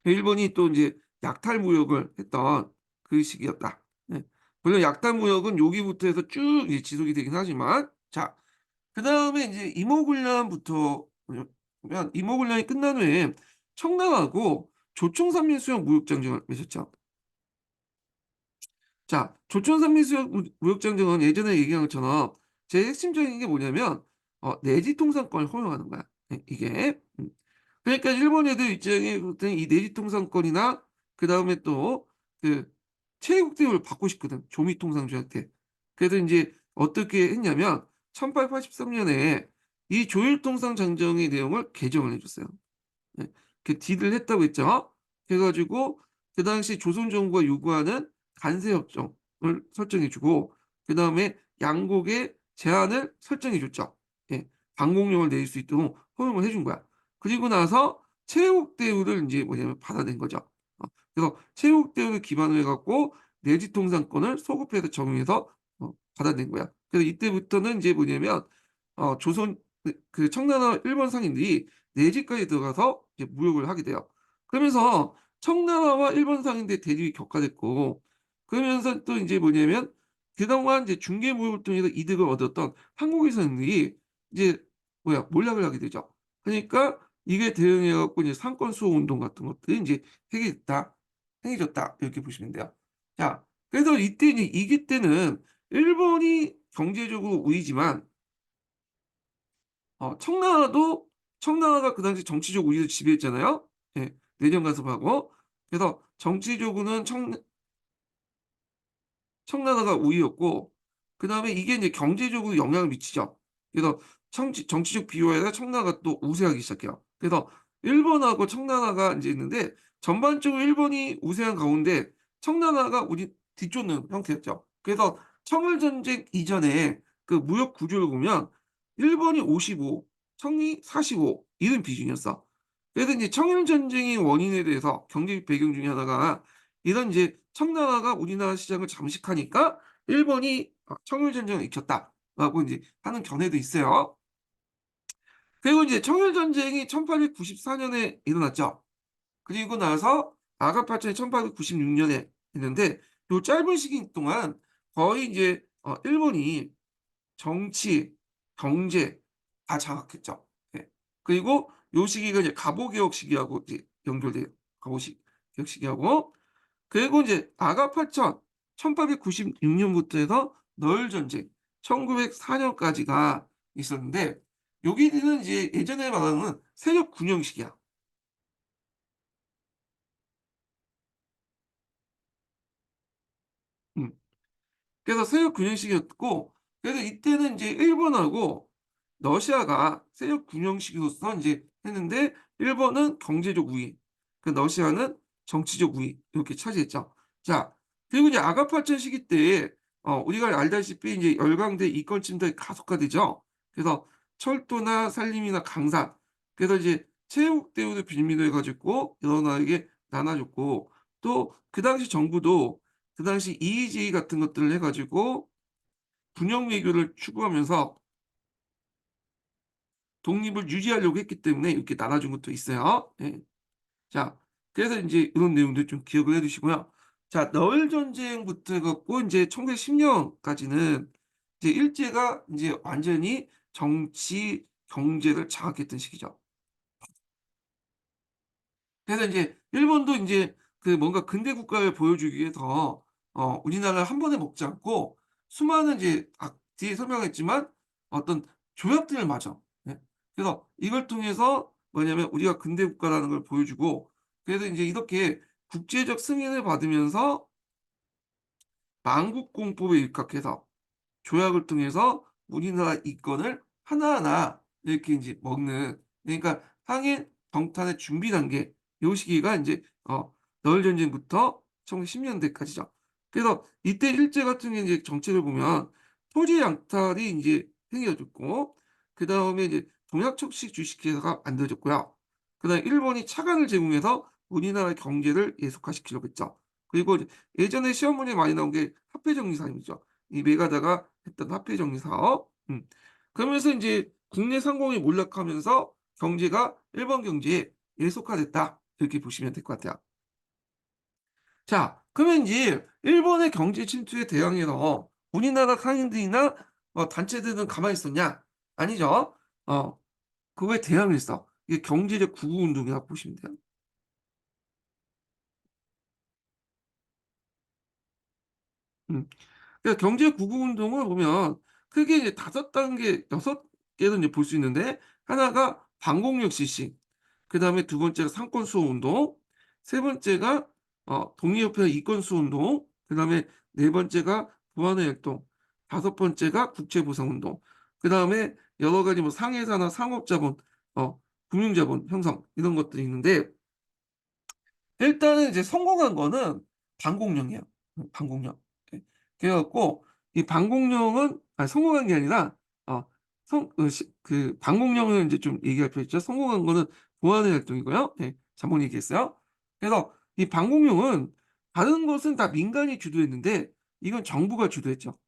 일본이 또 이제 약탈 무역을 했던 그 시기였다. 네. 물론 약탈 무역은 여기부터 해서 쭉 이제 지속이 되긴 하지만, 자, 그 다음에 이제 임오군란부터 면 임오군란이 끝난 후에 청나라하고 조총산민 수역 무역장정을 맺었죠. 자, 조천산민수역무역장정은 예전에 얘기한 것처럼 제일 핵심적인 게 뭐냐면 내지 통상권을 허용하는 거야. 이게. 그러니까 일본 애들 입장에 볼때는 이 내지 통상권이나 그 다음에 또 그 체국 대우를 받고 싶거든. 조미 통상주한테. 그래서 이제 어떻게 했냐면 1883년에 이 조일 통상 장정의 내용을 개정을 해줬어요. 예, 그 딜을 했다고 했죠. 그래가지고 그 당시 조선 정부가 요구하는 간세 협정을 설정해주고 그 다음에 양국의 제한을 설정해줬죠. 예, 방공령을 내릴 수 있도록 허용을 해준 거야. 그리고 나서 체국 대우를 이제 뭐냐면 받아낸 거죠. 그래서 체국 대우를 기반으로 해갖고 내지 통상권을 소급해서 적용해서 받아낸 거야. 그래서 이때부터는 이제 뭐냐면 조선 그 청나라 일본 상인들이 내지까지 들어가서 이제 무역을 하게 돼요. 그러면서 청나라와 일본 상인들의 대립이 격화됐고, 그러면서 또 이제 뭐냐면 그동안 이제 중개 무역을 통해서 이득을 얻었던 한국의 상인들이 이제 몰락을 하게 되죠. 그러니까 이게 대응해 갖고 이제 상권 수호 운동 같은 것들이 이제 행해졌다, 행해졌다 이렇게 보시면 돼요. 자, 그래서 이때 이제 이기 때는 일본이 경제적으로 우위지만 청나라가 그 당시 정치적 우위를 지배했잖아요. 예, 내년 간섭하고. 그래서 정치적으로는 청나라가 우위였고, 그 다음에 이게 이제 경제적으로 영향을 미치죠. 그래서 정치적 비호에다 청나라가 또 우세하기 시작해요. 그래서 일본하고 청나라가 이제 있는데, 전반적으로 일본이 우세한 가운데 청나라가 우리 뒤쫓는 형태였죠. 그래서 청일전쟁 이전에 그 무역 구조를 보면 일본이 55, 청이 45 이런 비중이었어. 그래서 이제 청일전쟁의 원인에 대해서 경제 배경 중에 하나가 이런 이제 청나라가 우리나라 시장을 잠식하니까 일본이 청일전쟁을 일으켰다라고 이제 하는 견해도 있어요. 그리고 이제 청일전쟁이 1894년에 일어났죠. 그리고 나서 아가파천이 1896년에 있는데 요 짧은 시기 동안 거의 이제 일본이 정치, 경제 다 장악했죠. 예. 그리고 요 시기가 이제 갑오개혁 시기하고 이제 연결돼요. 갑오개혁 시기하고 그리고 이제 아가파천 1896년부터 해서 너일전쟁 1904년까지가 있었는데 여기는 이제 예전에 말하는 세력 균형 시기야. 음. 그래서 세력 균형 시기였고 그래서 이때는 이제 일본하고 러시아가 세력 균형 시기로서 이제 했는데 일본은 경제적 우위, 그 러시아는 정치적 우위 이렇게 차지했죠. 자, 그리고 이제 아가파천 시기 때 우리가 알다시피 이제 열강대 이권 침탈이 가속화되죠. 그래서 철도나 산림이나 강산, 그래서 이제 체육 대우를 빌미로 해가지고 여러 나라에게 나눠줬고 또 그 당시 정부도 그 당시 EEJ 같은 것들을 해가지고 분영 외교를 추구하면서 독립을 유지하려고 했기 때문에 이렇게 나눠준 것도 있어요. 예. 자, 그래서 이제 이런 내용들 좀 기억을 해두시고요. 자, 너일 전쟁부터 해갖고 이제 1910년까지는 이제 일제가 이제 완전히 정치, 경제를 장악했던 시기죠. 그래서 이제 일본도 이제 그 뭔가 근대 국가를 보여주기 위해서 우리나라를 한 번에 먹지 않고 수많은 이제 뒤에 설명했지만 어떤 조약들을 맺어. 예. 그래서 이걸 통해서 뭐냐면 우리가 근대 국가라는 걸 보여주고, 그래서 이제 이렇게 국제적 승인을 받으면서 만국공법에 입각해서 조약을 통해서 우리나라 이권을 하나하나 이렇게 이제 먹는, 그러니까 항일 정탄의 준비 단계, 요 시기가 이제 너울 전쟁부터 1910년대까지죠. 그래서 이때 일제 같은 게 이제 정책을 보면 토지 양탈이 이제 행해졌고, 그 다음에 이제 동양척식 주식회사가 만들어졌고요. 그다음에 일본이 차관을 제공해서 우리나라 경제를 예속화시키려고 했죠. 그리고 이제 예전에 시험 문제에 많이 나온 게 화폐정리사입니다. 이 메가다가 했던 화폐정리 사업. 그러면서 이제 국내 상공이 몰락하면서 경제가 일본 경제에 예속화됐다. 이렇게 보시면 될 것 같아요. 자, 그러면 이제 일본의 경제 침투에 대항해서 우리나라 상인들이나 단체들은 가만히 있었냐? 아니죠. 그거에 대항했어. 이게 경제적 구구 운동이라고 보시면 돼요. 음. 그러니까 경제 구구 운동을 보면 크게 이제 5단계, 6개로 이제 볼 수 있는데, 하나가 반공력 실시, 그다음에 두 번째가 상권 수호 운동, 세 번째가 독립협회 이권 수호 운동, 그다음에 네 번째가 보완의 활동, 다섯 번째가 국제 보상 운동, 그다음에 여러 가지 뭐 상해사나 상업자본, 금융자본 형성 이런 것들이 있는데, 일단은 이제 성공한 거는 방공령이에요. 방공령. 예. 그래 갖고 이 방공령은 성공한 게 아니라 어 그 방공령을 이제 좀 얘기할 필요 있죠. 성공한 거는 보완의 활동이고요. 예. 잘못 얘기했어요. 그래서 이 방공령은 다른 것은 다 민간이 주도했는데 이건 정부가 주도했죠.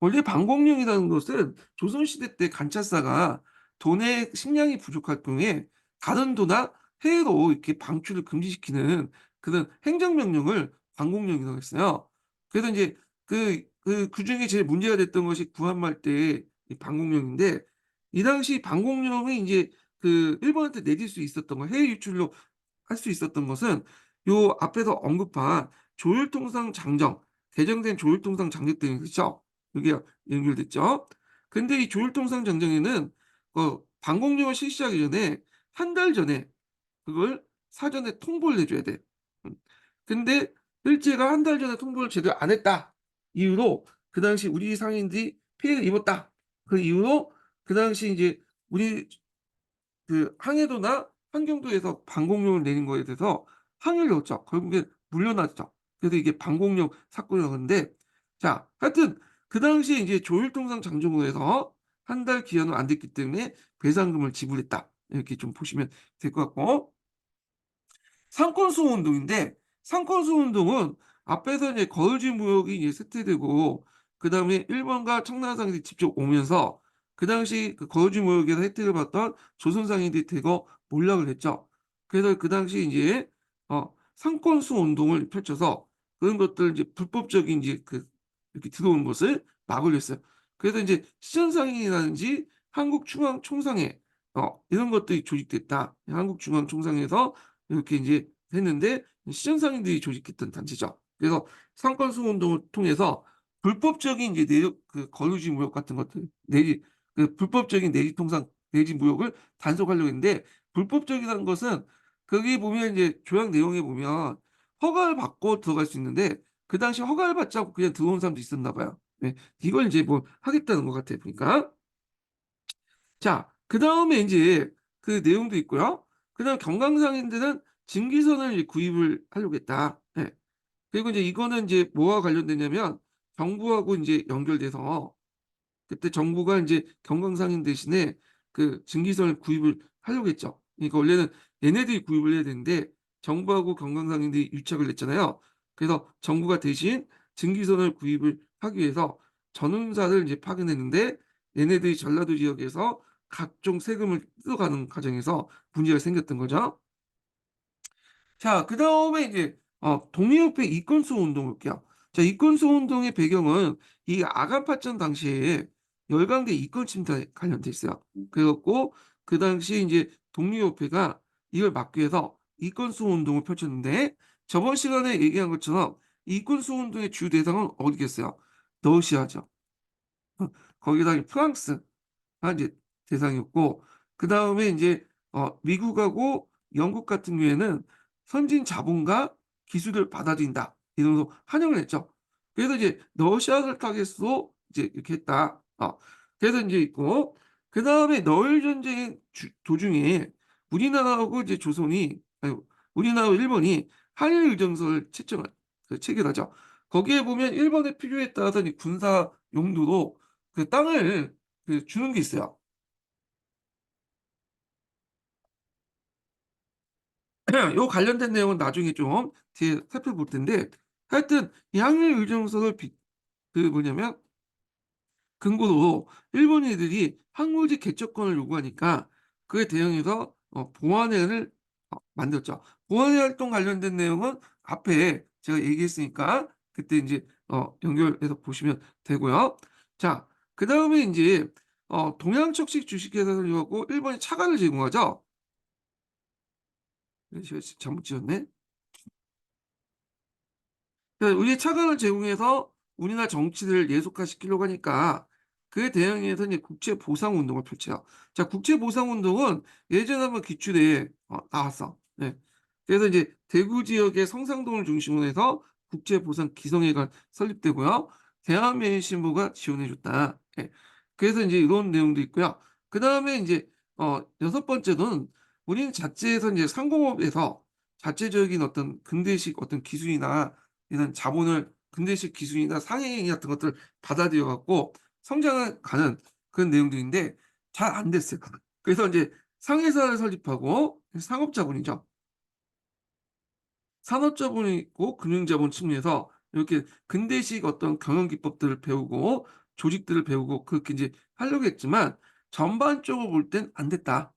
원래 방공령이라는 것은 조선시대 때 관찰사가 도내 식량이 부족할 경우에 다른 도나 해외로 이렇게 방출을 금지시키는 그런 행정명령을 방공령이라고 했어요. 그래서 이제 그중에 제일 문제가 됐던 것이 구한말 때 이 방공령인데, 이 당시 방공령이 이제 일본한테 내릴 수 있었던 거, 해외 유출로 할 수 있었던 것은 요 앞에서 언급한 조율통상 장정, 개정된 조율통상 장정 때문에, 그렇죠? 그게 연결됐죠. 근데 이 조율통상 장정에는 방공령을 실시하기 전에 한 달 전에 그걸 사전에 통보를 해줘야 돼. 음. 근데 일제가 한 달 전에 통보를 제대로 안 했다 이유로 그 당시 우리 상인들이 피해를 입었다. 그 이후로 그 당시 이제 우리 항해도나 환경도에서 방공령을 내린 거에 대해서 항의를 했죠. 결국에 물러났죠. 그래서 이게 방공령 사건이라고 하는데, 자, 하여튼 그 당시에 이제 조율통상 장정부에서 한 달 기한은 안 됐기 때문에 배상금을 지불했다. 이렇게 좀 보시면 될 것 같고, 상권수호 운동인데, 상권수호 운동은 앞에서 이제 거주지 무역이 이제 쇠퇴되고 그다음에 일본과 청나라 상인들이 직접 오면서 그 당시 그 거주지 무역에서 혜택을 받던 조선 상인들이 대거 몰락을 했죠. 그래서 그 당시 이제 상권수호 운동을 펼쳐서 그런 것들 이제 불법적인 이제 이렇게 들어오는 것을 막으려 했어요. 그래서 이제 시전상인이라든지 한국중앙총상회 이런 것들이 조직됐다. 한국중앙총상회에서 이렇게 이제 했는데 시정상인들이 조직했던 단체죠. 그래서 상권 수호 운동을 통해서 불법적인 이제 내륙 거주지 무역 같은 것들 내지 불법적인 내지 통상 내지 무역을 단속하려고 했는데, 불법적이라는 것은 거기 보면 이제 조약 내용에 보면 허가를 받고 들어갈 수 있는데 그 당시 허가를 받지 않고 그냥 들어온 사람도 있었나 봐요. 네. 이걸 이제 뭐 하겠다는 것 같아요. 보니까. 자, 그다음에 이제 그 내용도 있고요. 그다음 경강상인들은 증기선을 이제 구입을 하려고 했다. 예. 그리고 이제 이거는 이제 뭐와 관련되냐면 정부하고 이제 연결돼서 그때 정부가 이제 경강상인 대신에 그 증기선을 구입을 하려고 했죠. 그러니까 원래는 얘네들이 구입을 해야 되는데 정부하고 경강상인들이 유착을 했잖아요. 그래서 정부가 대신 증기선을 구입을 하기 위해서 전운사를 이제 파견했는데 얘네들이 전라도 지역에서 각종 세금을 뜯어가는 과정에서 문제가 생겼던 거죠. 자, 그다음에 이제 독립협회 이권수호 운동 볼게요. 자, 이권수호 운동의 배경은 이 아간파전 당시에 열강대 이권 침탈에 관련돼 있어요. 그래갖고 그 당시 이제 독립협회가 이걸 막기 위해서 이권수호 운동을 펼쳤는데, 저번 시간에 얘기한 것처럼 이권수호 운동의 주 대상은 어디겠어요? 러시아죠. 거기다 프랑스. 이제 대상이었고, 그 다음에 이제 미국하고 영국 같은 경우에는 선진 자본과 기술을 받아들인다 이러면서 환영을 했죠. 그래서 이제 러시아를 타겟으로 이제 이렇게 했다. 그래서 이제 있고, 그 다음에 너일 전쟁 도중에 우리나라하고 이제 조선이 아니 우리나라와 일본이 한일 의정서를 체결하죠. 거기에 보면 일본의 필요에 따라서 이 군사 용도로 그 땅을 주는 게 있어요. 요 관련된 내용은 나중에 좀 뒤에 살펴볼 텐데, 하여튼 이 항일 의정서를 뭐냐면 근거로 일본인들이 항mol지 개척권을 요구하니까 그에 대응해서 보안회를 만들었죠. 보안회 활동 관련된 내용은 앞에 제가 얘기했으니까 그때 이제 연결해서 보시면 되고요. 자, 그 다음에 이제 동양척식 주식회사를 하고 일본이 차관을 제공하죠. 제가 잘못 지었네. 우리 차관을 제공해서 우리나라 정치를 예속화시키려고 하니까 그에 대응해서 이제 국제보상운동을 펼쳐요. 자, 국제보상운동은 예전에 한번 기출에 나왔어. 네. 그래서 이제 대구 지역의 성상동을 중심으로 해서 국제보상 기성회가 설립되고요. 대한매일신보가 지원해줬다. 네. 그래서 이제 이런 내용도 있고요. 그 다음에 이제 여섯 번째는 우리는 자체에서 이제 상공업에서 자체적인 어떤 근대식 어떤 기술이나 이런 자본을 근대식 기술이나 상해 같은 것들을 받아들여 갖고 성장을 가는 그런 내용들인데 잘 안 됐어요. 그래서 이제 상회사를 설립하고 상업자본이죠. 산업자본이 있고 금융자본 측면에서 이렇게 근대식 어떤 경영 기법들을 배우고 조직들을 배우고 그렇게 이제 하려고 했지만 전반적으로 볼 땐 안 됐다.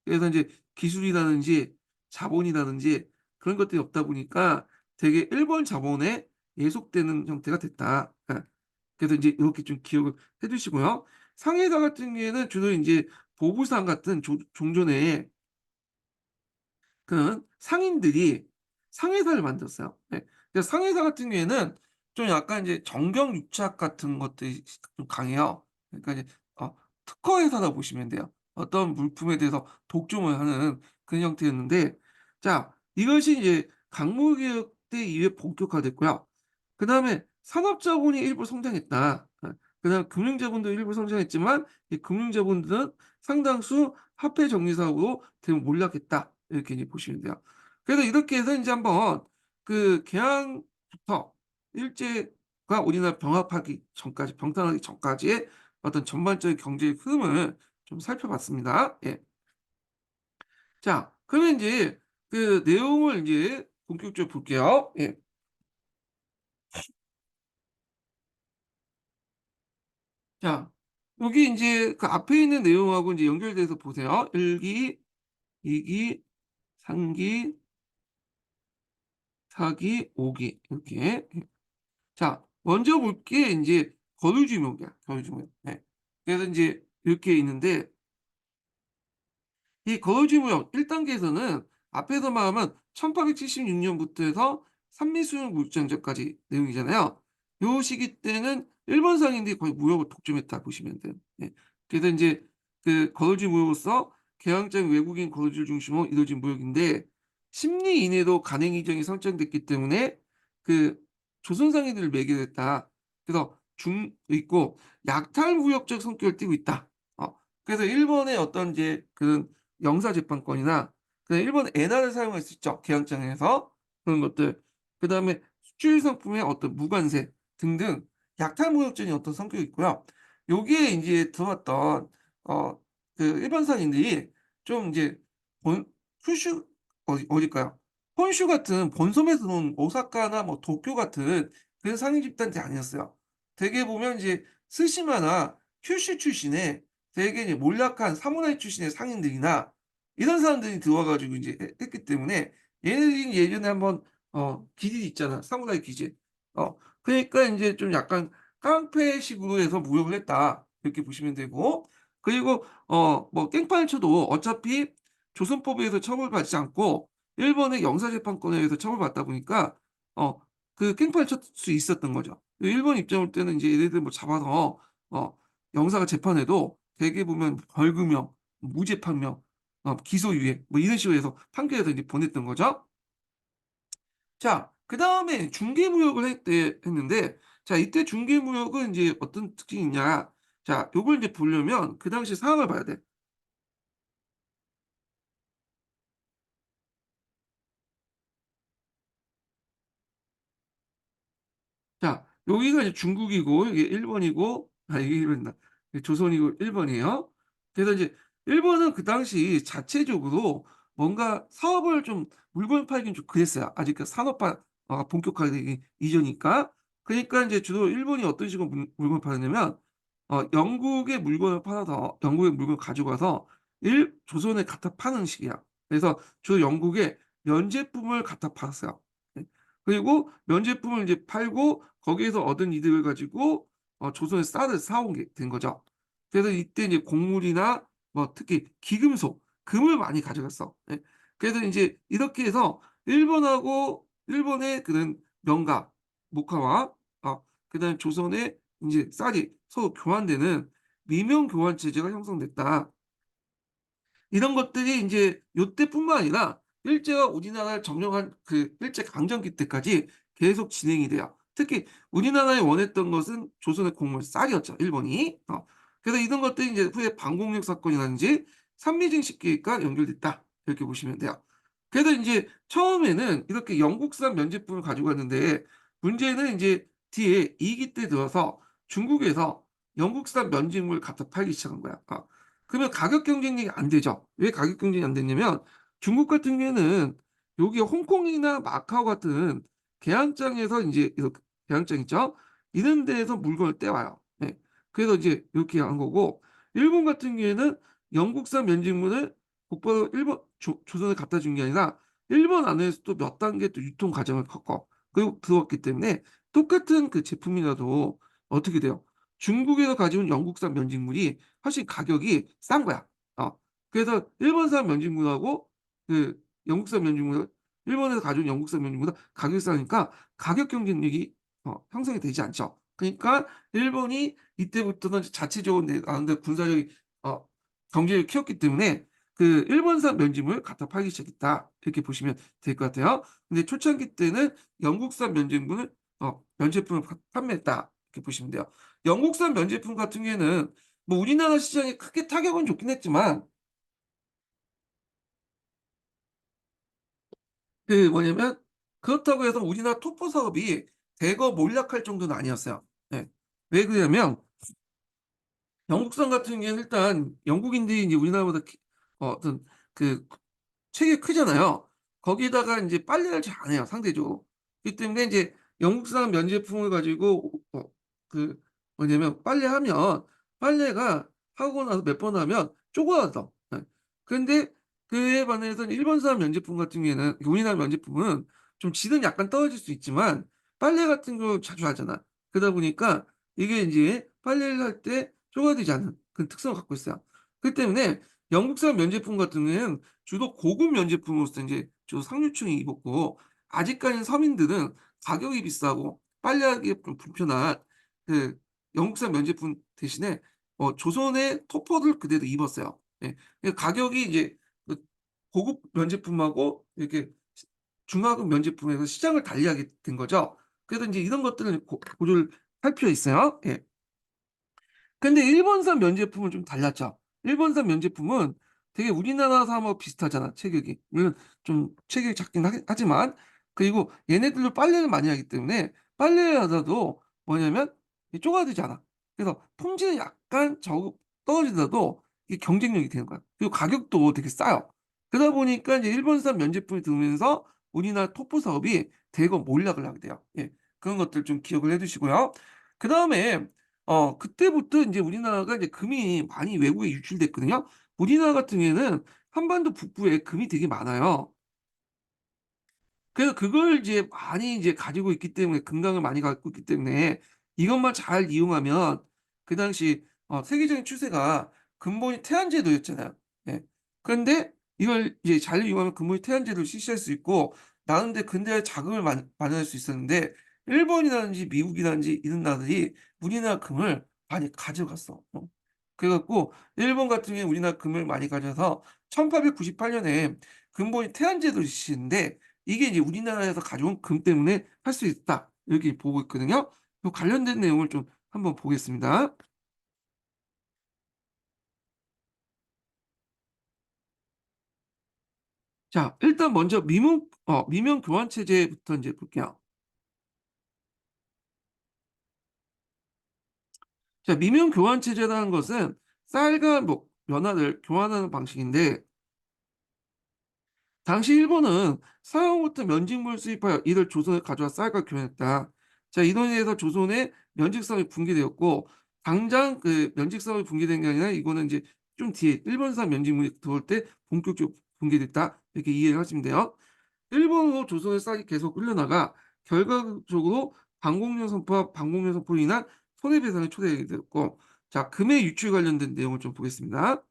그래서 이제 기술이라든지 자본이라든지 그런 것들이 없다 보니까 되게 일본 자본에 예속되는 형태가 됐다. 그래서 이제 이렇게 좀 기억을 해두시고요. 상해사 같은 경우에는 주로 이제 보부상 같은 종전에 그 상인들이 상해사를 만들었어요. 네. 그래서 상해사 같은 경우에는 좀 약간 이제 정경유착 같은 것들이 좀 강해요. 그러니까 이제 특허 회사다 보시면 돼요. 어떤 물품에 대해서 독점을 하는 그런 형태였는데, 자, 이것이 이제 강물개혁 때 이후에 본격화됐고요. 그 다음에 산업자본이 일부 성장했다. 그 다음 금융자본도 일부 성장했지만 이 금융자본들은 상당수 화폐정리사업으로 대부분 몰락했다. 이렇게 이제 보시면 돼요. 그래서 이렇게 해서 이제 한번 그 개항부터 일제가 우리나라 병합하기 전까지 병탄하기 전까지의 어떤 전반적인 경제의 흐름을 좀 살펴봤습니다. 예. 자, 그러면 이제 그 내용을 이제 본격적으로 볼게요. 예. 자, 여기 이제 그 앞에 있는 내용하고 이제 연결돼서 보세요. 1기, 2기, 3기, 4기, 5기 이렇게. 자, 먼저 볼 게 이제 거류지목이야. 거류지목. 네. 그래서 이제 이렇게 있는데 이 거주무역 1단계에서는 앞에서 말하면 1876년부터 해서 산미수용 무역전쟁까지 내용이잖아요. 요 시기 때는 일본 상인들이 거의 무역을 독점했다 보시면 돼요. 예. 그래서 이제 그 거주지 무역으로서 개항장 외국인 거주를 중심으로 이루어진 무역인데 심리 이내로 간행 이정이 설정됐기 때문에 그 조선 상인들을 매개했다. 그래서 있고 약탈 무역적 성격을 띠고 있다. 그래서 일본의 어떤 이제 그 영사재판권이나 그다음에 일본 엔화를 사용할 수 있죠. 계약장에서 그런 것들. 그다음에 수출 상품의 어떤 무관세 등등 약탈무역적인 어떤 성격이 있고요. 여기에 이제 들어왔던 어 그 일반상인들이 좀 이제 본 큐슈 어딜까요? 혼슈 같은 본섬에서 온 오사카나 뭐 도쿄 같은 그런 상인 집단이 아니었어요. 대개 보면 이제 스시마나 큐슈 출신의 되게 이제 몰락한 사무라이 출신의 상인들이나 이런 사람들이 들어와가지고 이제 했기 때문에 얘네들이 예전에 한번 기질 있잖아 사무라이 기질 그러니까 이제 좀 약간 깡패식으로 해서 무역을 했다 이렇게 보시면 되고 그리고 뭐 깽판을 쳐도 어차피 조선법에 의해서 처벌받지 않고 일본의 영사재판권에 의해서 처벌받다 보니까 그 깽판을 칠 수 있었던 거죠. 일본 입장 올 때는 이제 얘네들 뭐 잡아서 영사가 재판해도 대개 보면 벌금형, 무죄 판명, 기소유예 뭐 이런 식으로 해서 판결해서 이제 보냈던 거죠. 자, 그다음에 중개무역을 했는데, 자, 이때 중개무역은 이제 어떤 특징이 있냐. 자, 요걸 이제 보려면 그 당시 상황을 봐야 돼. 자, 여기가 이제 중국이고, 이게 일본이고, 이게 일본이다. 이게 조선이고, 일본이에요. 그래서 이제 일본은 그 당시 자체적으로 뭔가 사업을 좀 물건 팔긴 좀 그랬어요. 아직 그 산업화 본격화되기 이전이니까. 그러니까 이제 주로 일본이 어떤 식으로 물건을 팔았냐면, 영국의 물건을 팔아서 영국의 물건을 가져가서 조선에 갖다 파는 식이야. 그래서 주로 영국에 면제품을 갖다 팔았어요. 네. 그리고 면제품을 이제 팔고 거기에서 얻은 이득을 가지고 조선에 쌀을 사온 게 된 거죠. 그래서 이때 이제 곡물이나 뭐 특히 기금속, 금을 많이 가져갔어. 예. 그래서 이제 이렇게 해서 일본의 그런 명가, 목화와 그다음에 조선의 이제 쌀이 서로 교환되는 미명 교환 체제가 형성됐다. 이런 것들이 이제 요때뿐만 아니라 일제가 우리나라를 점령한 그 일제 강점기 때까지 계속 진행이 돼요. 특히 우리나라에 원했던 것은 조선의 곡물 쌀이었죠, 일본이. 그래서 이런 것들이 이제 후에 방공력 사건이라든지 삼미진식 계획과 연결됐다. 이렇게 보시면 돼요. 그래서 이제 처음에는 이렇게 영국산 면제품을 가지고 왔는데 문제는 이제 뒤에 2기 때 들어서 중국에서 영국산 면제품을 갖다 팔기 시작한 거야. 그러면 가격 경쟁력이 안 되죠. 왜 가격 경쟁이 안 됐냐면 중국 같은 경우에는 여기 홍콩이나 마카오 같은 개항장에서 이제 이렇게 개항장 있죠? 이런 데에서 물건을 떼와요. 네. 그래서 이제 이렇게 한 거고 일본 같은 경우에는 영국산 면직물을 곧바로 일본 조선에 갖다 준 게 아니라 일본 안에서 또 몇 단계 또 유통 과정을 겪고 그리고 들어왔기 때문에 똑같은 그 제품이라도 어떻게 돼요? 중국에서 가져온 영국산 면직물이 훨씬 가격이 싼 거야. 그래서 일본산 면직물하고 그 영국산 면직물, 일본에서 가져온 영국산 면직물보다 가격이 싸니까 가격 경쟁력이 형성이 되지 않죠. 그러니까 일본이 이때부터는 자체적으로 나름대로 군사력이 어, 경제를 키웠기 때문에 그 일본산 면직물 갖다 팔기 시작했다. 이렇게 보시면 될 것 같아요. 근데 초창기 때는 영국산 면직물을 면제품을 판매했다. 이렇게 보시면 돼요. 영국산 면제품 같은 경우에는 뭐 우리나라 시장에 크게 타격은 좋긴 했지만 그 뭐냐면 그렇다고 해서 우리나라 토퍼 사업이 대거 몰락할 정도는 아니었어요. 네. 왜 그러냐면 영국산 같은 경우에는 일단 영국인들이 이제 우리나라보다 어떤 그 책이 크잖아요. 거기다가 이제 빨래를 잘 안 해요, 상대적으로. 그렇기 때문에 이제 영국산 면제품을 가지고 그 뭐냐면 빨래하면 빨래가 하고 나서 몇 번 하면 쪼그라져. 네. 그런데 그에 반해서 일본산 면제품 같은 경우에는 우리나라 면제품은 좀 질은 약간 떨어질 수 있지만 빨래 같은 거 자주 하잖아. 그러다 보니까 이게 이제 빨래를 할 때 쪼그라들지 않는 그런 특성을 갖고 있어요. 그렇기 때문에 영국산 면제품 같은 경우에는 주로 고급 면제품으로서 이제 주로 상류층이 입었고 아직까지는 서민들은 가격이 비싸고 빨래하기 좀 불편한 그 영국산 면제품 대신에 조선의 토퍼를 그대로 입었어요. 예. 가격이 이제 그 고급 면제품하고 이렇게 중하급 면제품에서 시장을 달리하게 된 거죠. 그래서 이제 이런 것들을 고려를 할 필요 있어요. 예. 근데 일본산 면제품은 좀 달랐죠. 일본산 면제품은 되게 우리나라 사람하고 비슷하잖아, 체격이. 물론 좀 체격이 작긴 하지만, 그리고 얘네들도 빨래를 많이 하기 때문에 빨래를 하다도 뭐냐면 이게 쪼가들지 않아. 그래서 품질은 약간 떨어지더라도 이게 경쟁력이 되는 거야. 그리고 가격도 되게 싸요. 그러다 보니까 이제 일본산 면제품이 들어오면서 우리나라 토프 사업이 대거 몰락을 하게 돼요. 예. 그런 것들 좀 기억을 해 두시고요. 그 다음에 그때부터 이제 우리나라가 이제 금이 많이 외국에 유출됐거든요. 우리나라 같은 경우에는 한반도 북부에 금이 되게 많아요. 그래서 그걸 이제 많이 이제 가지고 있기 때문에 금강을 많이 갖고 있기 때문에 이것만 잘 이용하면 그 당시 세계적인 추세가 근본이 태안제도였잖아요. 예. 그런데 이걸 이제 잘 이용하면 근본이 태안제도를 실시할 수 있고 나름대로 근대의 자금을 마련할 수 있었는데 일본이라든지 미국이라든지 이런 나라들이 우리나라 금을 많이 가져갔어. 그래갖고 일본 같은 경우에 우리나라 금을 많이 가져서 1898년에 금본이 태안제도를 실시했는데 이게 이제 우리나라에서 가져온 금 때문에 할 수 있다 이렇게 보고 있거든요. 요 관련된 내용을 좀 한번 보겠습니다. 자, 일단 먼저 미명 교환 체제부터 이제 볼게요. 자, 미명 교환 체제라는 것은 쌀과 뭐 연화를 교환하는 방식인데 당시 일본은 서양부터 면직물 수입하여 이를 조선에 가져와 쌀과 교환했다. 자, 이로 인해서 조선의 면직성이 붕괴되었고 당장 그 면직성이 붕괴된 게 아니라 이거는 이제 좀 뒤에 일본산 면직물이 들어올 때 본격적으로 붕괴됐다. 이렇게 이해를 하시면 돼요. 일본으로 조선의 쌀이 계속 흘러나가 결과적으로 방공명 선포로 인한 손해배상이 초래되게 되었고 자, 금의 유출 관련된 내용을 좀 보겠습니다.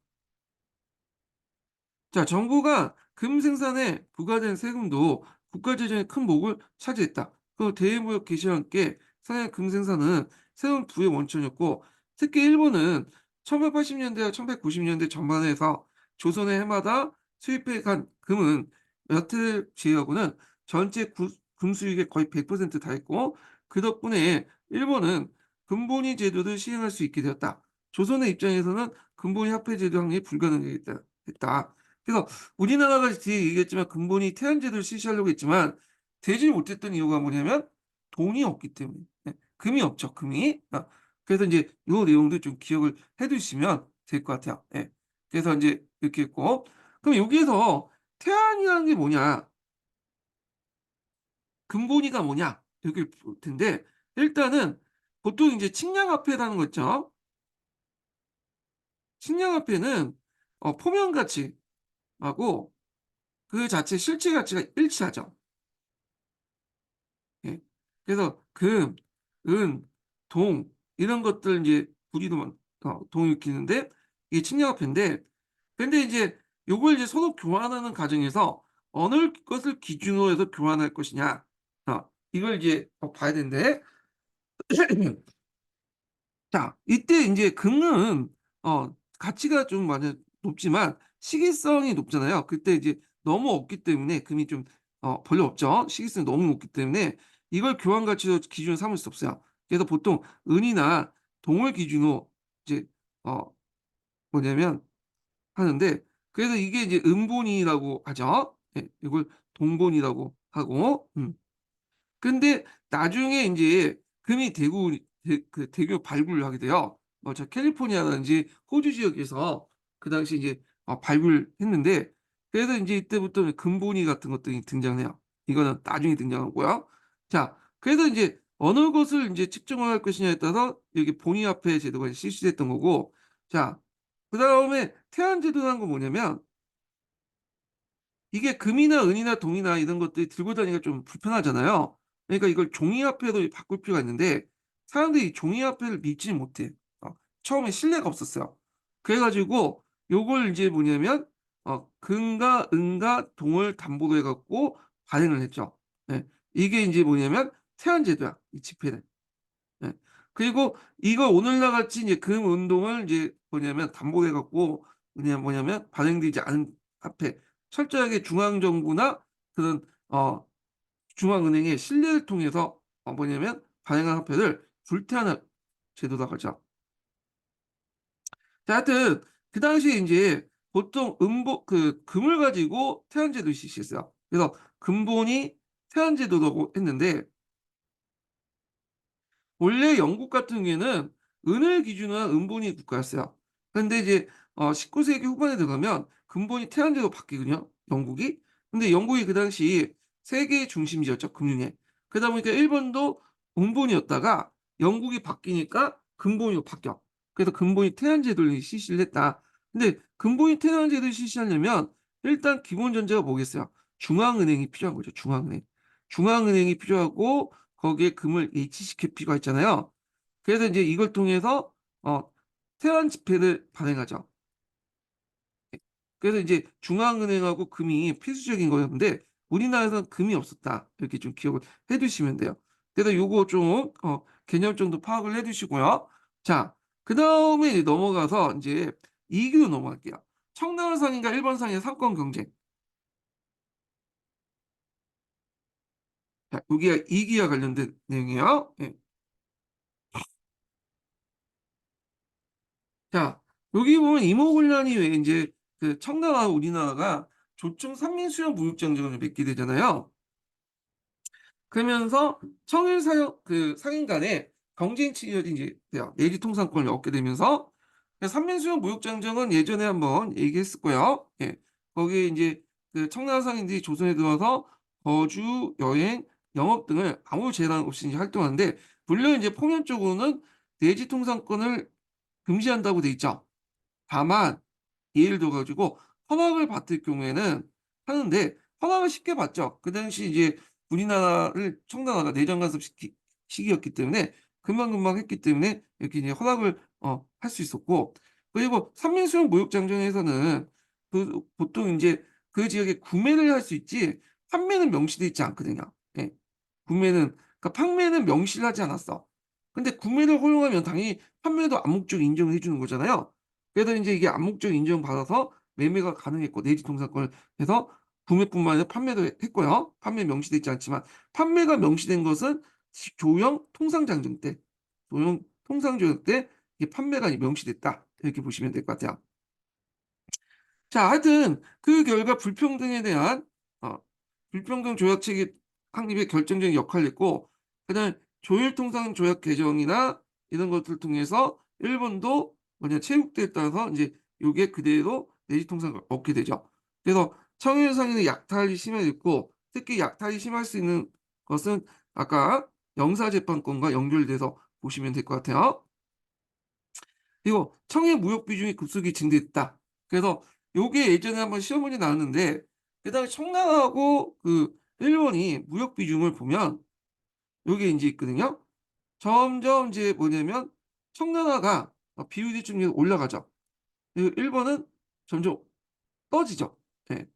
자, 정부가 금 생산에 부과된 세금도 국가 재정의 큰 목을 차지했다. 그 대의무역 개시와 함께 서양 금 생산은 세금 부의 원천이었고 특히 일본은 1880년대와 1890년대 전반에서 조선의 해마다 수입해 간 금은 몇을 제외하고는 전체 금 수익의 거의 100% 달했고 그 덕분에 일본은 금본위 제도를 시행할 수 있게 되었다. 조선의 입장에서는 금본위 화폐 제도 확립이 불가능했다. 그래서 우리나라가 뒤에 얘기했지만 근본이 태양제도를 실시하려고 했지만 되지 못했던 이유가 뭐냐면 돈이 없기 때문에. 네, 금이 없죠, 금이. 그래서 이제 요 내용도 좀 기억을 해 두시면 될 것 같아요. 예. 그래서 이제 이렇게 했고 그럼 여기에서 태양이라는 게 뭐냐? 근본이가 뭐냐? 이렇게 볼 텐데 일단은 보통 이제 측량화폐라는 거 있죠. 측량화폐는 포면 가치하고 그 자체 실제 가치가 일치하죠. 예. 그래서 금, 은, 동 이런 것들 이제 구리도 동일키는데 이게 측량화폐인데 근데 이제 요걸 이제 서로 교환하는 과정에서 어느 것을 기준으로 해서 교환할 것이냐 이걸 이제 봐야 되는데 자, 이때 이제 금은 가치가 좀 많이 높지만 시기성이 높잖아요. 그때 이제 너무 없기 때문에 금이 좀 별로 없죠. 시기성이 너무 높기 때문에 이걸 교환 가치로 기준으로 삼을 수 없어요. 그래서 보통 은이나 동을 기준으로 이제 어 뭐냐면 하는데 그래서 이게 이제 은본이라고 하죠. 예, 이걸 동본이라고 하고 근데 나중에 이제 금이 그 대규모 발굴을 하게 돼요. 저 캘리포니아라든지 호주 지역에서 그 당시 이제 발굴했는데 그래서 이제 이때부터 금보니 같은 것들이 등장해요. 이거는 나중에 등장하고요. 자, 그래서 이제 어느 것을 이제 측정을 할 것이냐에 따라서 여기 본위화폐 제도가 실시됐던 거고, 자, 그 다음에 태안제도라는 건 뭐냐면 이게 금이나 은이나 동이나 이런 것들이 들고 다니기가 좀 불편하잖아요. 그러니까 이걸 종이화폐로 바꿀 필요가 있는데 사람들이 종이화폐를 믿지 못해. 처음에 신뢰가 없었어요. 그래가지고 요걸 이제 뭐냐면 금과 은과 동을 담보로 해갖고 발행을 했죠. 예. 이게 이제 뭐냐면 태안제도야. 이 지폐는. 예. 그리고 이거 오늘날 같이 이제 금 운동을 이제 뭐냐면 담보로 해갖고 그냥 뭐냐면 발행되지 않은 화폐 철저하게 중앙정부나 그런 중앙은행의 신뢰를 통해서 뭐냐면 발행한 화폐를 불태하는 제도라고 하죠. 자, 하여튼 그 당시에 이제 보통 금을 가지고 태안제도를 실시했어요. 그래서 금본이 태안제도라고 했는데 원래 영국 같은 경우에는 은을 기준으로 한 은본위 국가였어요. 그런데 이제 19세기 후반에 들어가면 근본이 태양제로 바뀌거든요. 영국이. 근데 영국이 그 당시 세계의 중심지였죠. 금융에. 그러다 보니까 일본도 은본이었다가 영국이 바뀌니까 근본으로 바뀌어. 그래서 근본이 태양제도를 실시를 했다. 근데 근본이 태양제도를 실시하려면 일단 기본 전제가 뭐겠어요? 중앙은행이 필요한 거죠. 중앙은행. 중앙은행이 필요하고 거기에 금을 H시킬 필요가 있잖아요. 그래서 이제 이걸 통해서 태환 지폐를 발행하죠. 그래서 이제 중앙은행하고 금이 필수적인 거였는데 우리나라에서는 금이 없었다. 이렇게 좀 기억을 해두시면 돼요. 그래서 요거 좀 개념 정도 파악을 해두시고요. 자, 그다음에 이제 넘어가서 이제 2기로 넘어갈게요. 청나라 상인과 일본 상인의 상권 경쟁. 자, 여기가 2기와 관련된 내용이에요. 예. 자, 여기 보면 이모군란이 왜 이제 그 청나라 우리나라가 조총 삼민수령 무역장정을 맺게 되잖아요. 그러면서 청일 사형 그 상인 간의 경쟁 치열이 이제 돼요. 내리 통상권을 얻게 되면서 삼민수령 무역장정은 예전에 한번 얘기했었고요. 예. 거기에 이제 그 청나라 상인들이 조선에 들어와서 거주, 여행, 영업 등을 아무 제한 없이 이제 활동하는데 물론 이제 포면 쪽으로는 내지 통상권을 금지한다고 돼 있죠. 다만 예를 들어 가지고 허락을 받을 경우에는 하는데 허락을 쉽게 받죠. 그 당시 이제 우리나라를 청나라가 내정 간섭 시기였기 때문에 금방금방 했기 때문에 이렇게 이제 허락을 할 수 있었고 그리고 삼민수용 무역장정에서는 그 보통 인제 그 지역에 구매를 할 수 있지 판매는 명시돼 있지 않거든요. 예. 구매는 그러니까 판매는 명시를 하지 않았어. 근데 구매를 허용하면 당연히 판매도 암묵적 인정을 해 주는 거잖아요. 그래서 인제 이게 암묵적 인정받아서 매매가 가능했고 내지 통상권을 해서 구매뿐만 아니라 판매도 했고요. 판매 명시돼 있지 않지만 판매가 명시된 것은 조영 통상장정 때 조영 통상조약 때 이게 판매가 명시됐다. 이렇게 보시면 될 것 같아요. 자, 하여튼 그 결과 불평등에 대한 어 불평등 조약 체계 확립에 결정적인 역할을 했고 그다음에 조일통상 조약 개정이나 이런 것들을 통해서 일본도 뭐냐 체육대에 따라서 인제 요게 그대로 내지 통상을 얻게 되죠. 그래서 청일 상인의 약탈이 심해졌고 특히 약탈이 심할 수 있는 것은 아까 영사재판권과 연결돼서 보시면 될 것 같아요. 그리고 청해 무역 비중이 급속히 증대했다. 그래서 요게 예전에 한번 시험 문제 나왔는데 그다음에 청나라하고 그 일본이 무역 비중을 보면 요게 인제 있거든요. 점점 이제 뭐냐면 청나라가 비율이 좀 올라가죠. 그리고 일본은 점점 떨어지죠. 예.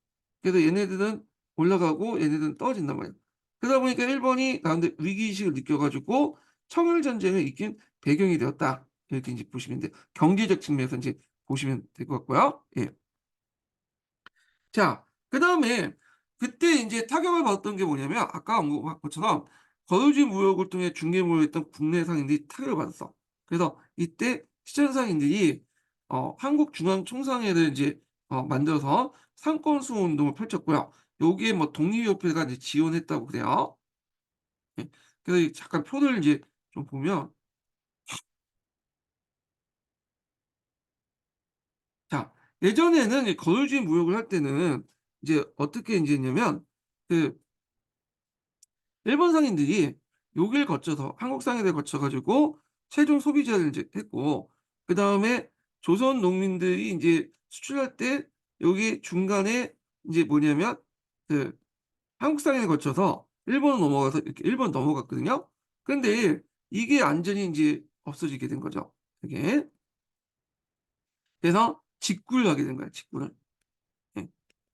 그래서 얘네들은 올라가고 얘네들은 떨어진단 말이에요. 그러다 보니까 일본이 나름대로 위기의식을 느껴 가지고 청일 전쟁을 일으킨 배경이 되었다. 이렇게 인제 보시면 돼요. 경제적 측면에서 인제 보시면 될 것 같고요. 예. 자, 그다음에 그때 인제 타격을 받았던 게 뭐냐면 아까 언급한 것처럼 거주지 무역을 통해 중개무역을 했던 국내 상인들이 타격을 받았어. 그래서 이때 시장 상인들이 한국중앙총상회를 인제 만들어서 상권 수호 운동을 펼쳤고요. 여기에 뭐 독립협회가 이제 지원했다고 그래요. 예. 그래서 이 잠깐 표를 인제 좀 보면 자, 예전에는 이 거주지 무역을 할 때는 이제 어떻게 인제 했냐면 그 일본 상인들이 요길 거쳐서 한국 상인을 거쳐 가지고 최종 소비자를 인제 했고 그다음에 조선 농민들이 인제 수출할 때 여기 중간에 인제 뭐냐면 그 한국 상인을 거쳐서 일본으로 넘어가서 이렇게 일본 넘어갔거든요. 근데 이게 완전히 인제 없어지게 된 거죠, 이게. 그래서 직구를 하게 된 거예요, 직구를. 예.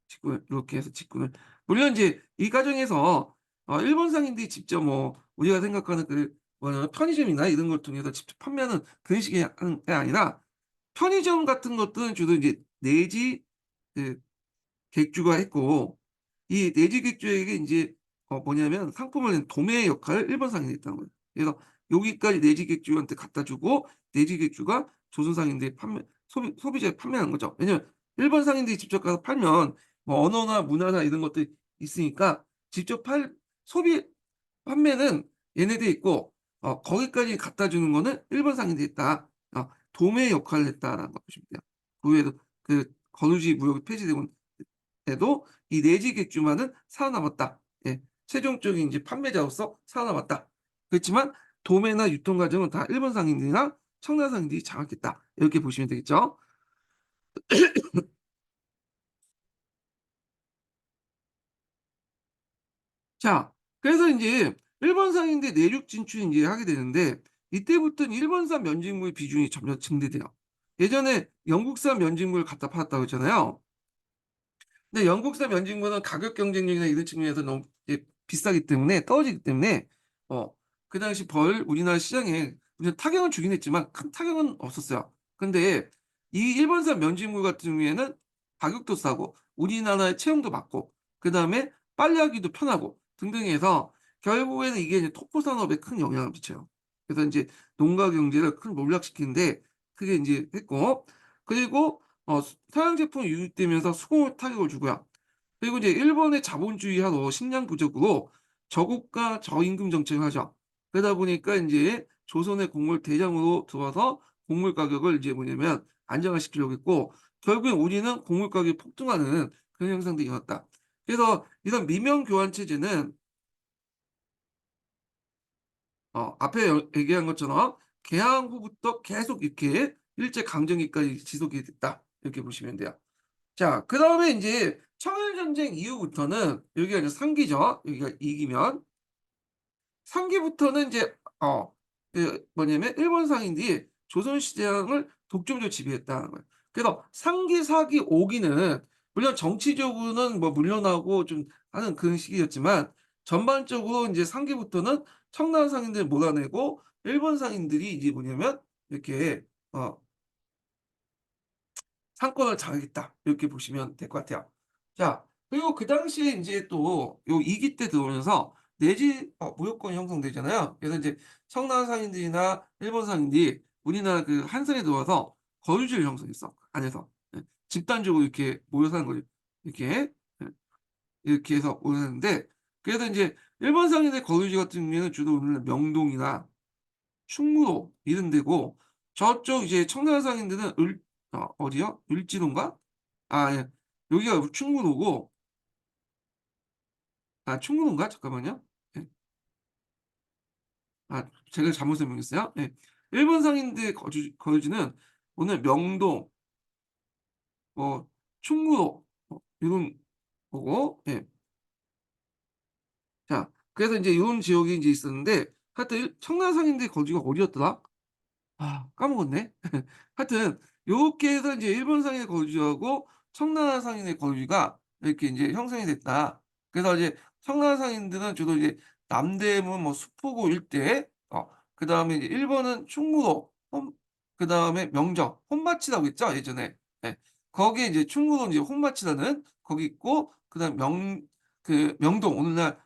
직구를 요렇게 해서 직구를 물론 인제 이 과정에서 일본 상인들이 직접 뭐 우리가 생각하는 그 뭐냐 편의점이나 이런 걸 통해서 직접 판매하는 그런 식의 하는 게 아니라 편의점 같은 것들은 주로 이제 내지 그 객주가 했고 이 내지 객주에게 인제 뭐냐면 상품을 낸 도매의 역할을 일본 상인이 했다는 거예요. 그래서 여기까지 내지 객주한테 갖다 주고 내지 객주가 조선 상인들이 판매 소비자에 판매하는 거죠. 왜냐면 일본 상인들이 직접 가서 팔면 뭐 언어나 문화나 이런 것들이 있으니까 직접 소비 판매는 얘네들이 있고 거기까지 갖다 주는 거는 일본 상인들이 했다. 도매 역할을 했다라는 거 보시면 돼요. 그 외에도 그 거주지 무역이 폐지되고 해도 이 내지 객주만은 살아남았다. 예. 최종적인 이제 판매자로서 살아남았다. 그렇지만 도매나 유통 과정은 다 일본 상인들이나 청나라 상인들이 장악했다. 이렇게 보시면 되겠죠. 자, 그래서 인제 일본 상인들 내륙 진출을 인제 하게 되는데 이때부터는 일본산 면직무의 비중이 점점 증대돼요. 예전에 영국산 면직무를 갖다 팔았다고 했잖아요. 근데 영국산 면직무는 가격 경쟁력이나 이런 측면에서 너무 이제 비싸기 때문에 떨어지기 때문에 어 그 당시 우리나라 시장에 이제 타격은 주긴 했지만 큰 타격은 없었어요. 근데 이 일본산 면직물 같은 경우에는 가격도 싸고 우리나라의 체형도 맞고 그다음에 빨래하기도 편하고 등등 해서 결국에는 이게 이제 토포 산업에 큰 영향을 미쳐요. 그래서 인제 농가 경제를 큰 몰락시키는데 크게 인제 했고 그리고 서양 제품이 유입되면서 수공업 타격을 주고요. 그리고 이제 일본의 자본주의하로 식량 부족으로 저고가 저임금 정책을 하죠. 그러다 보니까 인제 조선의 곡물 대량으로 들어와서 곡물 가격을 이제 뭐냐면 안정화시키려고 했고 결국엔 우리는 곡물 가격이 폭등하는 그런 현상들이 일어났다. 그래서 이런 미명 교환 체제는 앞에 얘기한 것처럼 개항 후부터 계속 이렇게 일제 강점기까지 지속이 됐다. 이렇게 보시면 돼요. 자 그다음에 인제 청일 전쟁 이후부터는 여기가 이제 상기죠. 여기가 이기면 상기부터는 인제 뭐냐면 일본 상인들이 조선 시장을 독점적으로 지배했다는 거예요. 그래서 상기, 4기, 5기는 물론 정치적으로는 뭐 물러나고 좀 하는 그런 시기였지만 전반적으로 인제 상기부터는 청나라 상인들을 몰아내고 일본 상인들이 이제 뭐냐면 이렇게 어 상권을 장악했다. 이렇게 보시면 될 것 같아요. 자 그리고 그 당시에 인제 또 요 2기 때 들어오면서 내지 무역권이 형성되잖아요. 그래서 인제 청나라 상인들이나 일본 상인들이 우리나라 그 한성에 들어와서 거주지를 형성했어 안에서. 예. 집단적으로 이렇게 모여 사는 거죠. 이렇게 예 이렇게 해서 모여 사는데 그래서 인제 일본 상인의 거주지 같은 경우에는 주로 우리는 명동이나 충무로 이런 데고 저쪽 이제 청나라 상인들은 어디요? 을지로인가? 아 예. 여기가 충무로고 충무로인가? 잠깐만요. 예. 제가 잘못 설명했어요. 예. 일본 상인들 거주지는 오늘 명동 뭐 충무로 요런 거고 예. 자 그래서 인제 요런 지역이 인제 있었는데 하여튼 청나라 상인들 거주지가 어디였더라? 까먹었네. 하여튼 요렇게 해서 인제 일본 상인의 거주지하고 청나라 상인의 거주지가 이렇게 인제 형성이 됐다. 그래서 이제 청나라 상인들은 주로 이제 남대문 뭐 수포구 일대 그다음에 이제 일본은 충무로 그다음에 명정 혼마치라고 했죠 예전에. 예. 거기에 이제 충무로 이제 혼마치라는 거기 있고 그다음에 명동 오늘날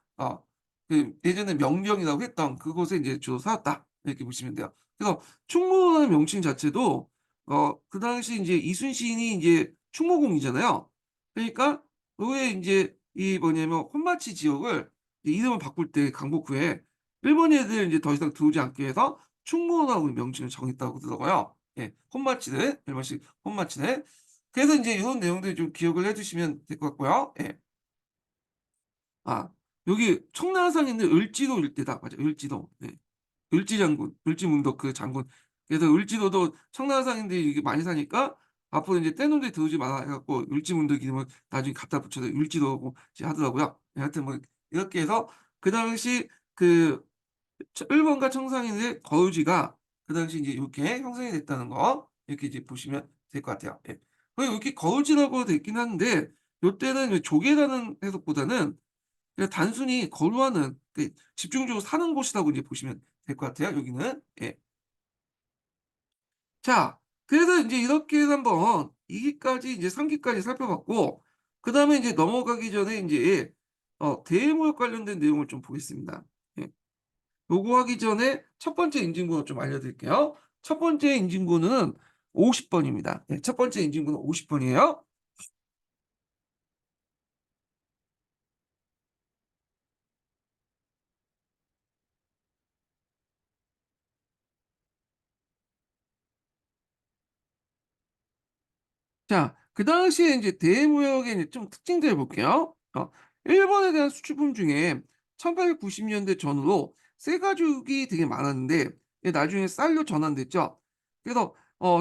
예전에 명정이라고 했던 그곳에 인제 주로 살았다. 이렇게 보시면 돼요. 그래서 충무라는 명칭 자체도 그 당시 인제 이순신이 인제 충무공이잖아요. 그러니까 왜 인제 이 뭐냐면 혼마치 지역을 이름을 바꿀 때 강복 후에 일본 애들 인제 더 이상 들어오지 않게 해서 충무라고 명칭을 정했다고 그러더라고요. 예. 혼마치를 일본식 혼마치를. 그래서 인제 요런 내용들 좀 기억을 해 두시면 될 것 같고요. 예. 아 여기 청라상에 있는 을지로 일대다. 맞아 을지로. 네. 을지 장군, 을지문덕 그 장군. 그래서 을지로도 청나라상인들이 이게 많이 사니까 앞으로 인제 떼놓은 데 들어오지 마라 해 갖고 을지문덕 이름을 나중에 갖다 붙여서 을지로라고 이제 하더라고요. 예 하여튼 뭐 이렇게 해서 그 당시 그 일본과 청상인의 거주지가 그 당시 인제 요렇게 형성이 됐다는 거 이렇게 이제 보시면 될 것 같아요. 예. 그리고 이렇게 거주지라고 돼 있긴 한데 요때는 이 조개라는 해석보다는 그냥 단순히 거주하는 집중적으로 사는 곳이라고 이제 보시면 될 것 같아요 여기는. 예. 자 그래서 인제 이렇게 해서 한번 2 기까지 이제 3 기까지 살펴봤고 그다음에 인제 넘어가기 전에 인제 대외무역 관련된 내용을 좀 보겠습니다. 예. 요거 하기 전에 첫 번째 인증번호 좀 알려드릴게요. 첫 번째 인증번호는 50 번입니다. 예 첫 번째 인증번호 50 번이에요. 자, 그 당시에 인제 대무역의 이제 좀 특징들을 볼게요. 일본에 대한 수출품 중에 1890 년대 전후로 쇠 가죽이 되게 많았는데 이게 나중에 쌀로 전환됐죠. 그래서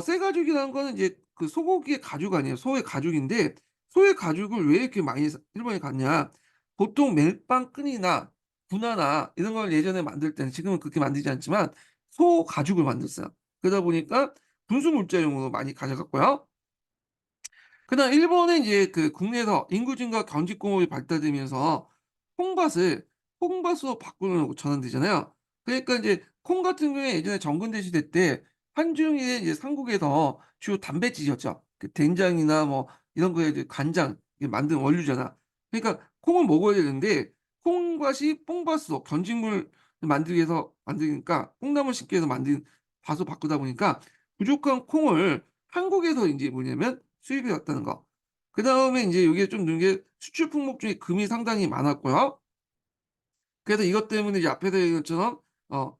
쇠 가죽이라는 거는 이제 그 소고기의 가죽 아니에요. 소의 가죽인데 소의 가죽을 왜 이렇게 많이 일본에 갔냐. 보통 멜빵 끈이나 분화나 이런 걸 예전에 만들 때는 지금은 그렇게 만들지 않지만 소 가죽을 만들었어요. 그러다 보니까 분수 물자용으로 많이 가져갔고요. 그다음 일본은 이제 그 국내에서 인구 증가 경직 공업이 발달되면서 홍밭을 홍밭으로 바꾸려고 전환되잖아요. 그러니까 인제 콩 같은 경우에 예전에 정근대 시대 때 한중일의 이제 삼국에서 주요 단백질이었죠. 그 된장이나 뭐 이런 거에 이제 간장 이게 만든 원료잖아. 그러니까 콩을 먹어야 되는데 콩밭이 뽕밭으로 변직물 만들기 위해서 만드니까 콩나물 심기 위해서 만든 밭으로 바꾸다 보니까 부족한 콩을 한국에서 인제 뭐냐면 수입해 왔다는 거. 그다음에 인제 여기에 좀 넣은 게 수출 품목 중에 금이 상당히 많았고요. 그래서 이것 때문에 이제 앞에서 얘기한 것처럼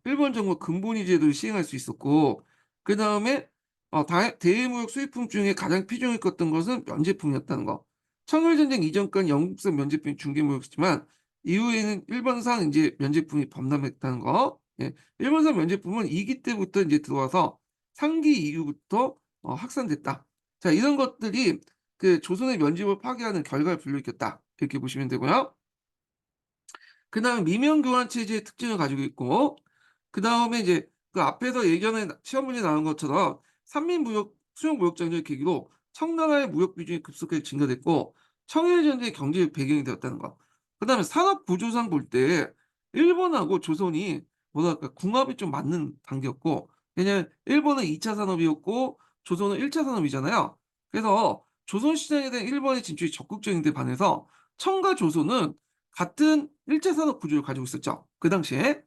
일본 정부 근본위 제도를 시행할 수 있었고 그다음에 다 대외무역 수입품 중에 가장 피중했었던 것은 면제품이었다는 거. 청일전쟁 이전까지 영국산 면제품이 중개무역이었지만 이후에는 일본산 인제 면제품이 범람했다는 거. 예. 일본산 면제품은 2기 때부터 인제 들어와서 3기 이후부터 확산됐다. 자 이런 것들이 그 조선의 면집을 파괴하는 결과를 불러일으켰다. 이렇게 보시면 되고요. 그다음에 미명 교환 체제의 특징을 가지고 있고 그다음에 이제 그 앞에서 예전에 시험 문제 나온 것처럼 삼민 무역 수용 무역 전쟁을 계기로 청나라의 무역 비중이 급속하게 증가됐고 청일 전쟁의 경제 배경이 되었다는 거. 그다음에 산업 구조상 볼 때 일본하고 조선이 뭐랄까 궁합이 좀 맞는 관계였고 왜냐하면 일본은 2차 산업이었고 조선은 1차 산업이잖아요. 그래서 조선 시장에 대한 일본의 진출이 적극적인 데 반해서 청과 조선은 같은 1차 산업 구조를 가지고 있었죠. 그 당시에.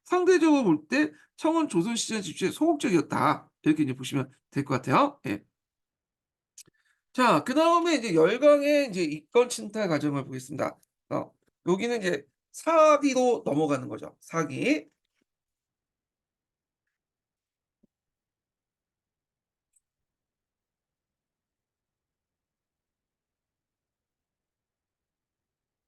상대적으로 볼 때 청은 조선 시장 진출에 소극적이었다. 이렇게 이제 보시면 될 것 같아요. 예. 자 그다음에 이제 열강의 이제 이권 침탈 과정을 보겠습니다. 여기는 이제 사기로 넘어가는 거죠. 사기.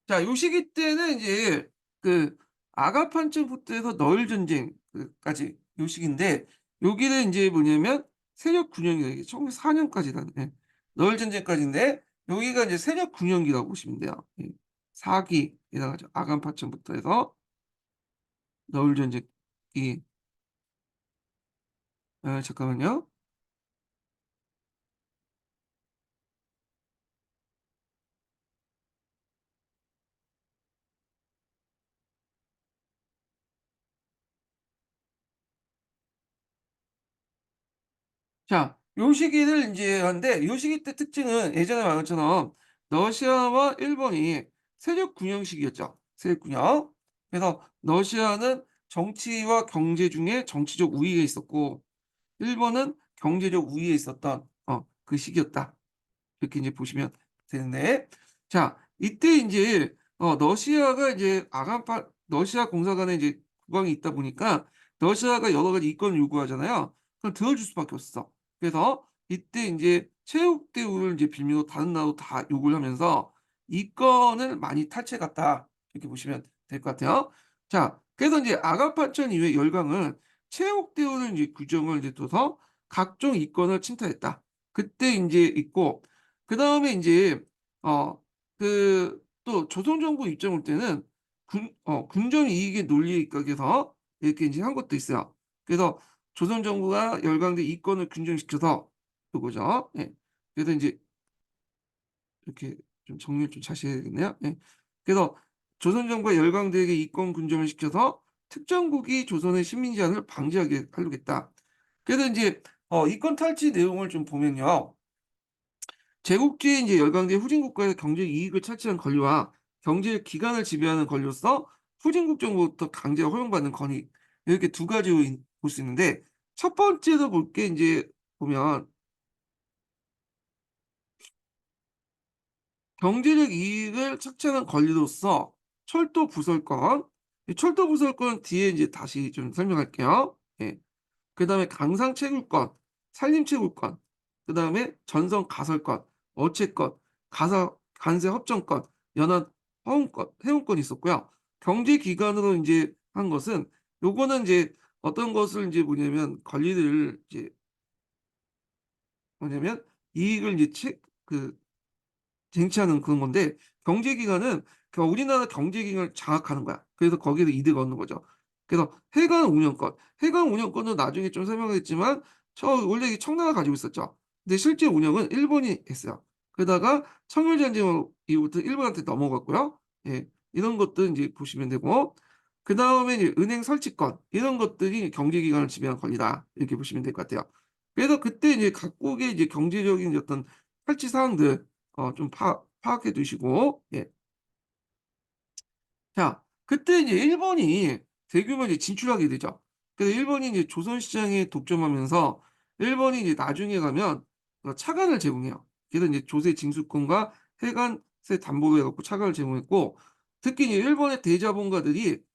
자 요 시기 때는 이제 그 아가판체부터 해서 너일 전쟁 까지 요 시기인데 여기는 인제 뭐냐면 세력 균형이에요. 이게 1904 년까지라는 예. 너일 전쟁까지인데 여기가 이제 세력 균형기라고 보시면 돼요. 예. 4 기에다가 아간파천부터 해서 너일 전쟁기 잠깐만요. 자, 요 시기를 인제 하는데 요 시기 때 특징은 예전에 말한 것처럼 러시아와 일본이 세력 균형 시기였죠. 세력 균형. 그래서 러시아는 정치와 경제 중에 정치적 우위에 있었고 일본은 경제적 우위에 있었던 그 시기였다. 이렇게 인제 보시면 되는데 자 이때 인제 러시아가 이제 아간파 러시아 공사 간에 이제 국왕이 있다 보니까 러시아가 여러 가지 이권을 요구하잖아요. 그럼 들어줄 수밖에 없었어. 그래서 이때 인제 체육 대우를 이제 빌미로 다른 나라도 다 요구를 하면서 이권을 많이 탈취해 갔다. 이렇게 보시면 될 것 같아요. 자 그래서 인제 아간파천 이후에 열강은 체육 대우를 인제 규정을 이제 둬서 각종 이권을 침탈했다. 그때 인제 있고 그다음에 인제 그 또 조선 정부 입장 볼 때는 군정 이익의 논리에 입각해서 이렇게 인제 한 것도 있어요. 그래서 조선 정부가 열강대 이권을 균등시켜서 그거죠. 예. 그래서 인제 이렇게 좀 정리를 좀 다시 해야겠네요. 예. 그래서 조선 정부가 열강대에게 이권 군정을 시켜서 특정국이 조선의 식민 제한을 방지하게 하려겠다. 그래서 인제 이권 탈취 내용을 좀 보면요. 제국주의 인제 열강제 후진 국가에서 경제 이익을 차지한 권리와 경제 기관을 지배하는 권리로서 후진국 정부로부터 강제로 허용받는 권리 이렇게 두 가지로 볼 수 있는데 첫 번째로 볼 게 인제 보면 경제적 이익을 착취하는 권리로서 철도 부설권 이 철도 부설권 뒤에 인제 다시 좀 설명할게요. 예. 그다음에 강상 채굴권, 산림 채굴권, 그다음에 전선 가설권, 어채권, 가사 관세 협정권, 연안 허용권 해운권이 있었고요. 경제 기관으로 인제 한 것은 요거는 인제 어떤 것을 인제 뭐냐면 권리를 이제 뭐냐면 이익을 이제 그 쟁취하는 그런 건데 경제기관은 우리나라 경제기관을 장악하는 거야. 그래서 거기에서 이득을 얻는 거죠. 그래서 해관 운영권, 해관 운영권은 나중에 좀 설명하겠지만 원래 이게 청나라가 가지고 있었죠. 근데 실제 운영은 일본이 했어요. 그러다가 청일전쟁 이후부터 일본한테 넘어갔고요. 예. 이런 것들 인제 보시면 되고 그다음에 이제 은행 설치권 이런 것들이 경제 기관을 지배한 권리다. 이렇게 보시면 될 것 같아요. 그래서 그때 이제 각국의 이제 경제적인 어떤 설치 사항들 좀 파악해 두시고 예. 자, 그때 이제 일본이 대규모 이제 진출하게 되죠. 그래서 일본이 이제 조선 시장에 독점하면서 일본이 이제 나중에 가면 차관을 제공해요. 그래서 이제 조세 징수권과 해관세 담보로 해 갖고 차관을 제공했고 특히 이제 일본의 대자본가들이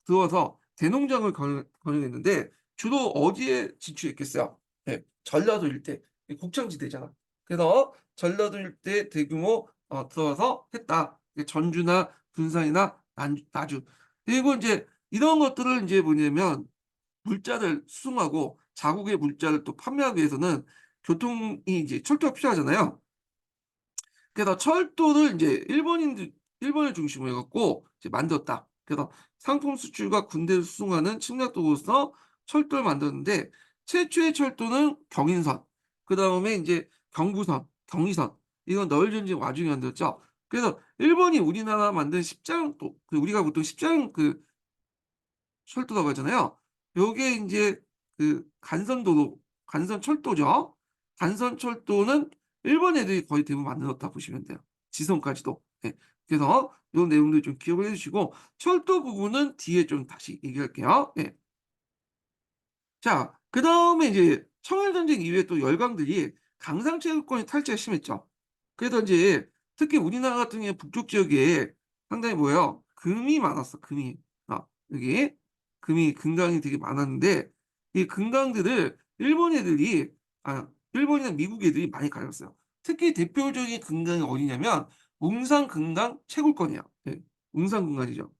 들어와서 대농장을 건설했는데 주로 어디에 진출했겠어요? 예. 전라도 일대. 이 곡창지대잖아. 그래서 전라도 일대 대규모 들어와서 했다. 전주나 군산이나 나주. 그리고 인제 이런 것들을 인제 뭐냐면 물자를 수송하고 자국의 물자를 또 판매하기 위해서는 교통이 이제 철도가 필요하잖아요. 그래서 철도를 인제 일본을 중심으로 해 갖고 이제 만들었다. 그래서 상품 수출과 군대를 수송하는 침략도로서 철도를 만들었는데 최초의 철도는 경인선, 그다음에 인제 경부선, 경의선 이건 너일 전쟁 와중에 만들었죠. 그래서 일본이 우리나라 만든 십자형도 우리가 보통 십자형 철도라고 하잖아요. 요게 인제 간선도로 간선철도죠. 간선철도는 일본 애들이 거의 대부분 만들었다 보시면 돼요. 지선까지도. 예. 그래서 요 내용들 좀 기억을 해 주시고 철도 부분은 뒤에 좀 다시 얘기할게요. 예. 자, 그다음에 이제 청일전쟁 이후에 또 열강들이 강상체육권이 탈취가 심했죠. 그래서 인제 특히 우리나라 같은 경우에 북쪽 지역에 상당히 뭐예요? 금이 많았어, 금이. 여기 금강이 되게 많았는데 이 금강들을 일본 애들이 일본이나 미국 애들이 많이 가졌어요. 특히 대표적인 금강이 어디냐면 웅산 금강 채굴권이에요. 예. 웅산 금강이죠.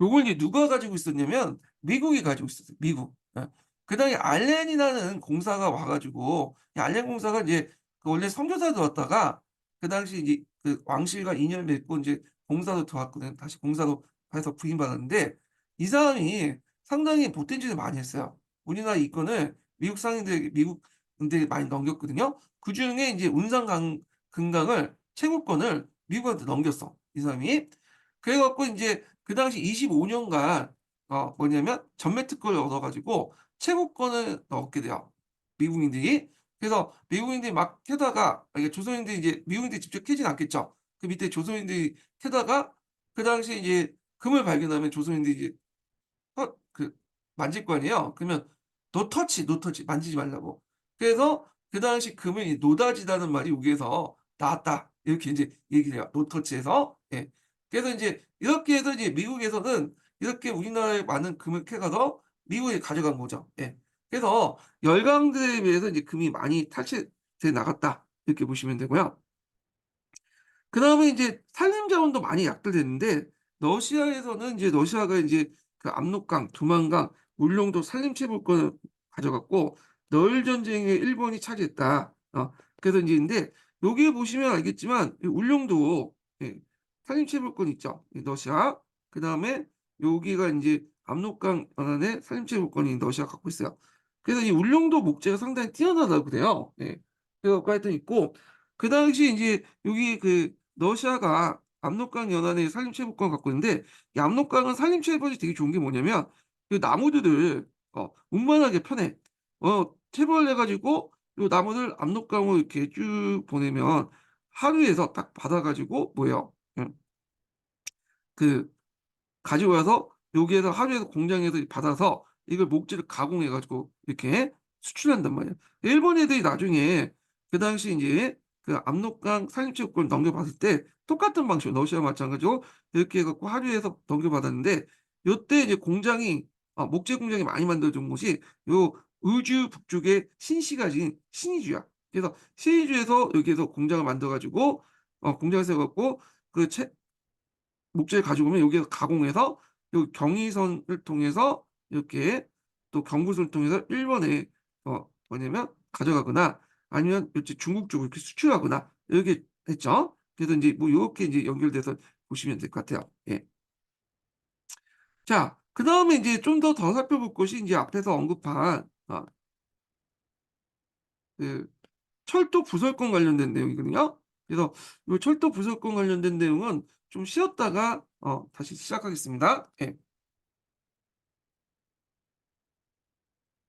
요걸 이제 누가 가지고 있었냐면 미국이 가지고 있었어요, 미국. 예. 그다음에 알렌이라는 공사가 와 가지고 이 알렌 공사가 이제 원래 선교사 들어왔다가 그 당시 이제 왕실과 인연을 맺고 인제 공사로 들어왔거든요. 다시 공사로 해서 부임받았는데 이 사람이 상당히 보탬 짓을 많이 했어요. 우리나라 이권을 미국 상인들에게 많이 넘겼거든요. 그중에 인제 금강을 채굴권을 미국한테 넘겼어, 이 사람이. 그래 갖고 인제 그 당시 25 년간 뭐냐면 전매 특권을 얻어 가지고 채굴권을 얻게 돼요, 미국인들이. 그래서 미국인들이 막 캐다가 이게 조선인들이 이제 미국인들이 직접 캐진 않겠죠. 그 밑에 조선인들이 캐다가 그 당시에 이제 금을 발견하면 조선인들이 이제 그 만질 거 아니에요. 그러면 "No touch, no touch." 만지지 말라고. 그래서 그 당시 금이 노다지다는 말이 여기에서 나왔다. 이렇게 인제 얘기를 해요, 노 터치에서. 예. 그래서 인제 이렇게 해서 이제 미국에서는 이렇게 우리나라에 많은 금을 캐 가서 미국에 가져간 거죠. 예. 그래서 열강들에 비해서 이제 금이 많이 탈취돼 나갔다. 이렇게 보시면 되고요. 그다음에 인제 산림 자원도 많이 약탈됐는데 러시아에서는 인제 러시아가 인제 그 압록강, 두만강, 울릉도 산림 채굴권을 가져갔고 너일 전쟁에 일본이 차지했다. 그래서 인제 근데 여기에 보시면 알겠지만 이 울릉도 예 산림 채굴권 있죠. 이 러시아. 그다음에 여기가 인제 압록강 연안에 산림 채굴권이 러시아가 갖고 있어요. 그래서 이 울릉도 목재가 상당히 뛰어나다고 그래요. 예. 그래 갖고 하여튼 있고 그 당시에 인제 여기 러시아가 압록강 연안에 산림채굴권을 갖고 있는데 이 압록강은 산림채굴이 되게 좋은 게 뭐냐면 그 나무들을 운반하기 편해. 체벌해 가지고 요 나무를 압록강으로 이렇게 쭉 보내면 하루에서 딱 받아 가지고 뭐예요? 그 가지고 와서 여기에서 하루에서 공장에서 받아서 이걸 목재를 가공해 가지고 이렇게 수출한단 말이에요. 일본 애들이 나중에 그 당시 인제 그 압록강 산림채굴권을 넘겨받을 때 똑같은 방식으로 러시아와 마찬가지로 이렇게 해 갖고 하류에서 넘겨받았는데 요때 이제 공장이 목재 공장이 많이 만들어진 곳이 요 의주 북쪽의 신시가 지금 신의주야. 그래서 신의주에서 여기에서 공장을 만들어 가지고 공장을 세워 갖고 그 채 목재를 가지고 오면 여기에서 가공해서 요 경의선을 통해서 이렇게 또 경부선을 통해서 일본에 뭐냐면 가져가거나 아니면 이제 중국 쪽으로 이렇게 수출하거나 이렇게 했죠. 그래서 인제 뭐 요렇게 인제 연결돼서 보시면 될 것 같아요. 예. 자, 그다음에 인제 좀 더 살펴볼 것이 인제 앞에서 언급한 그 철도 부설권 관련된 내용이거든요. 그래서 요 철도 부속권 관련된 내용은 좀 쉬었다가 다시 시작하겠습니다. 예.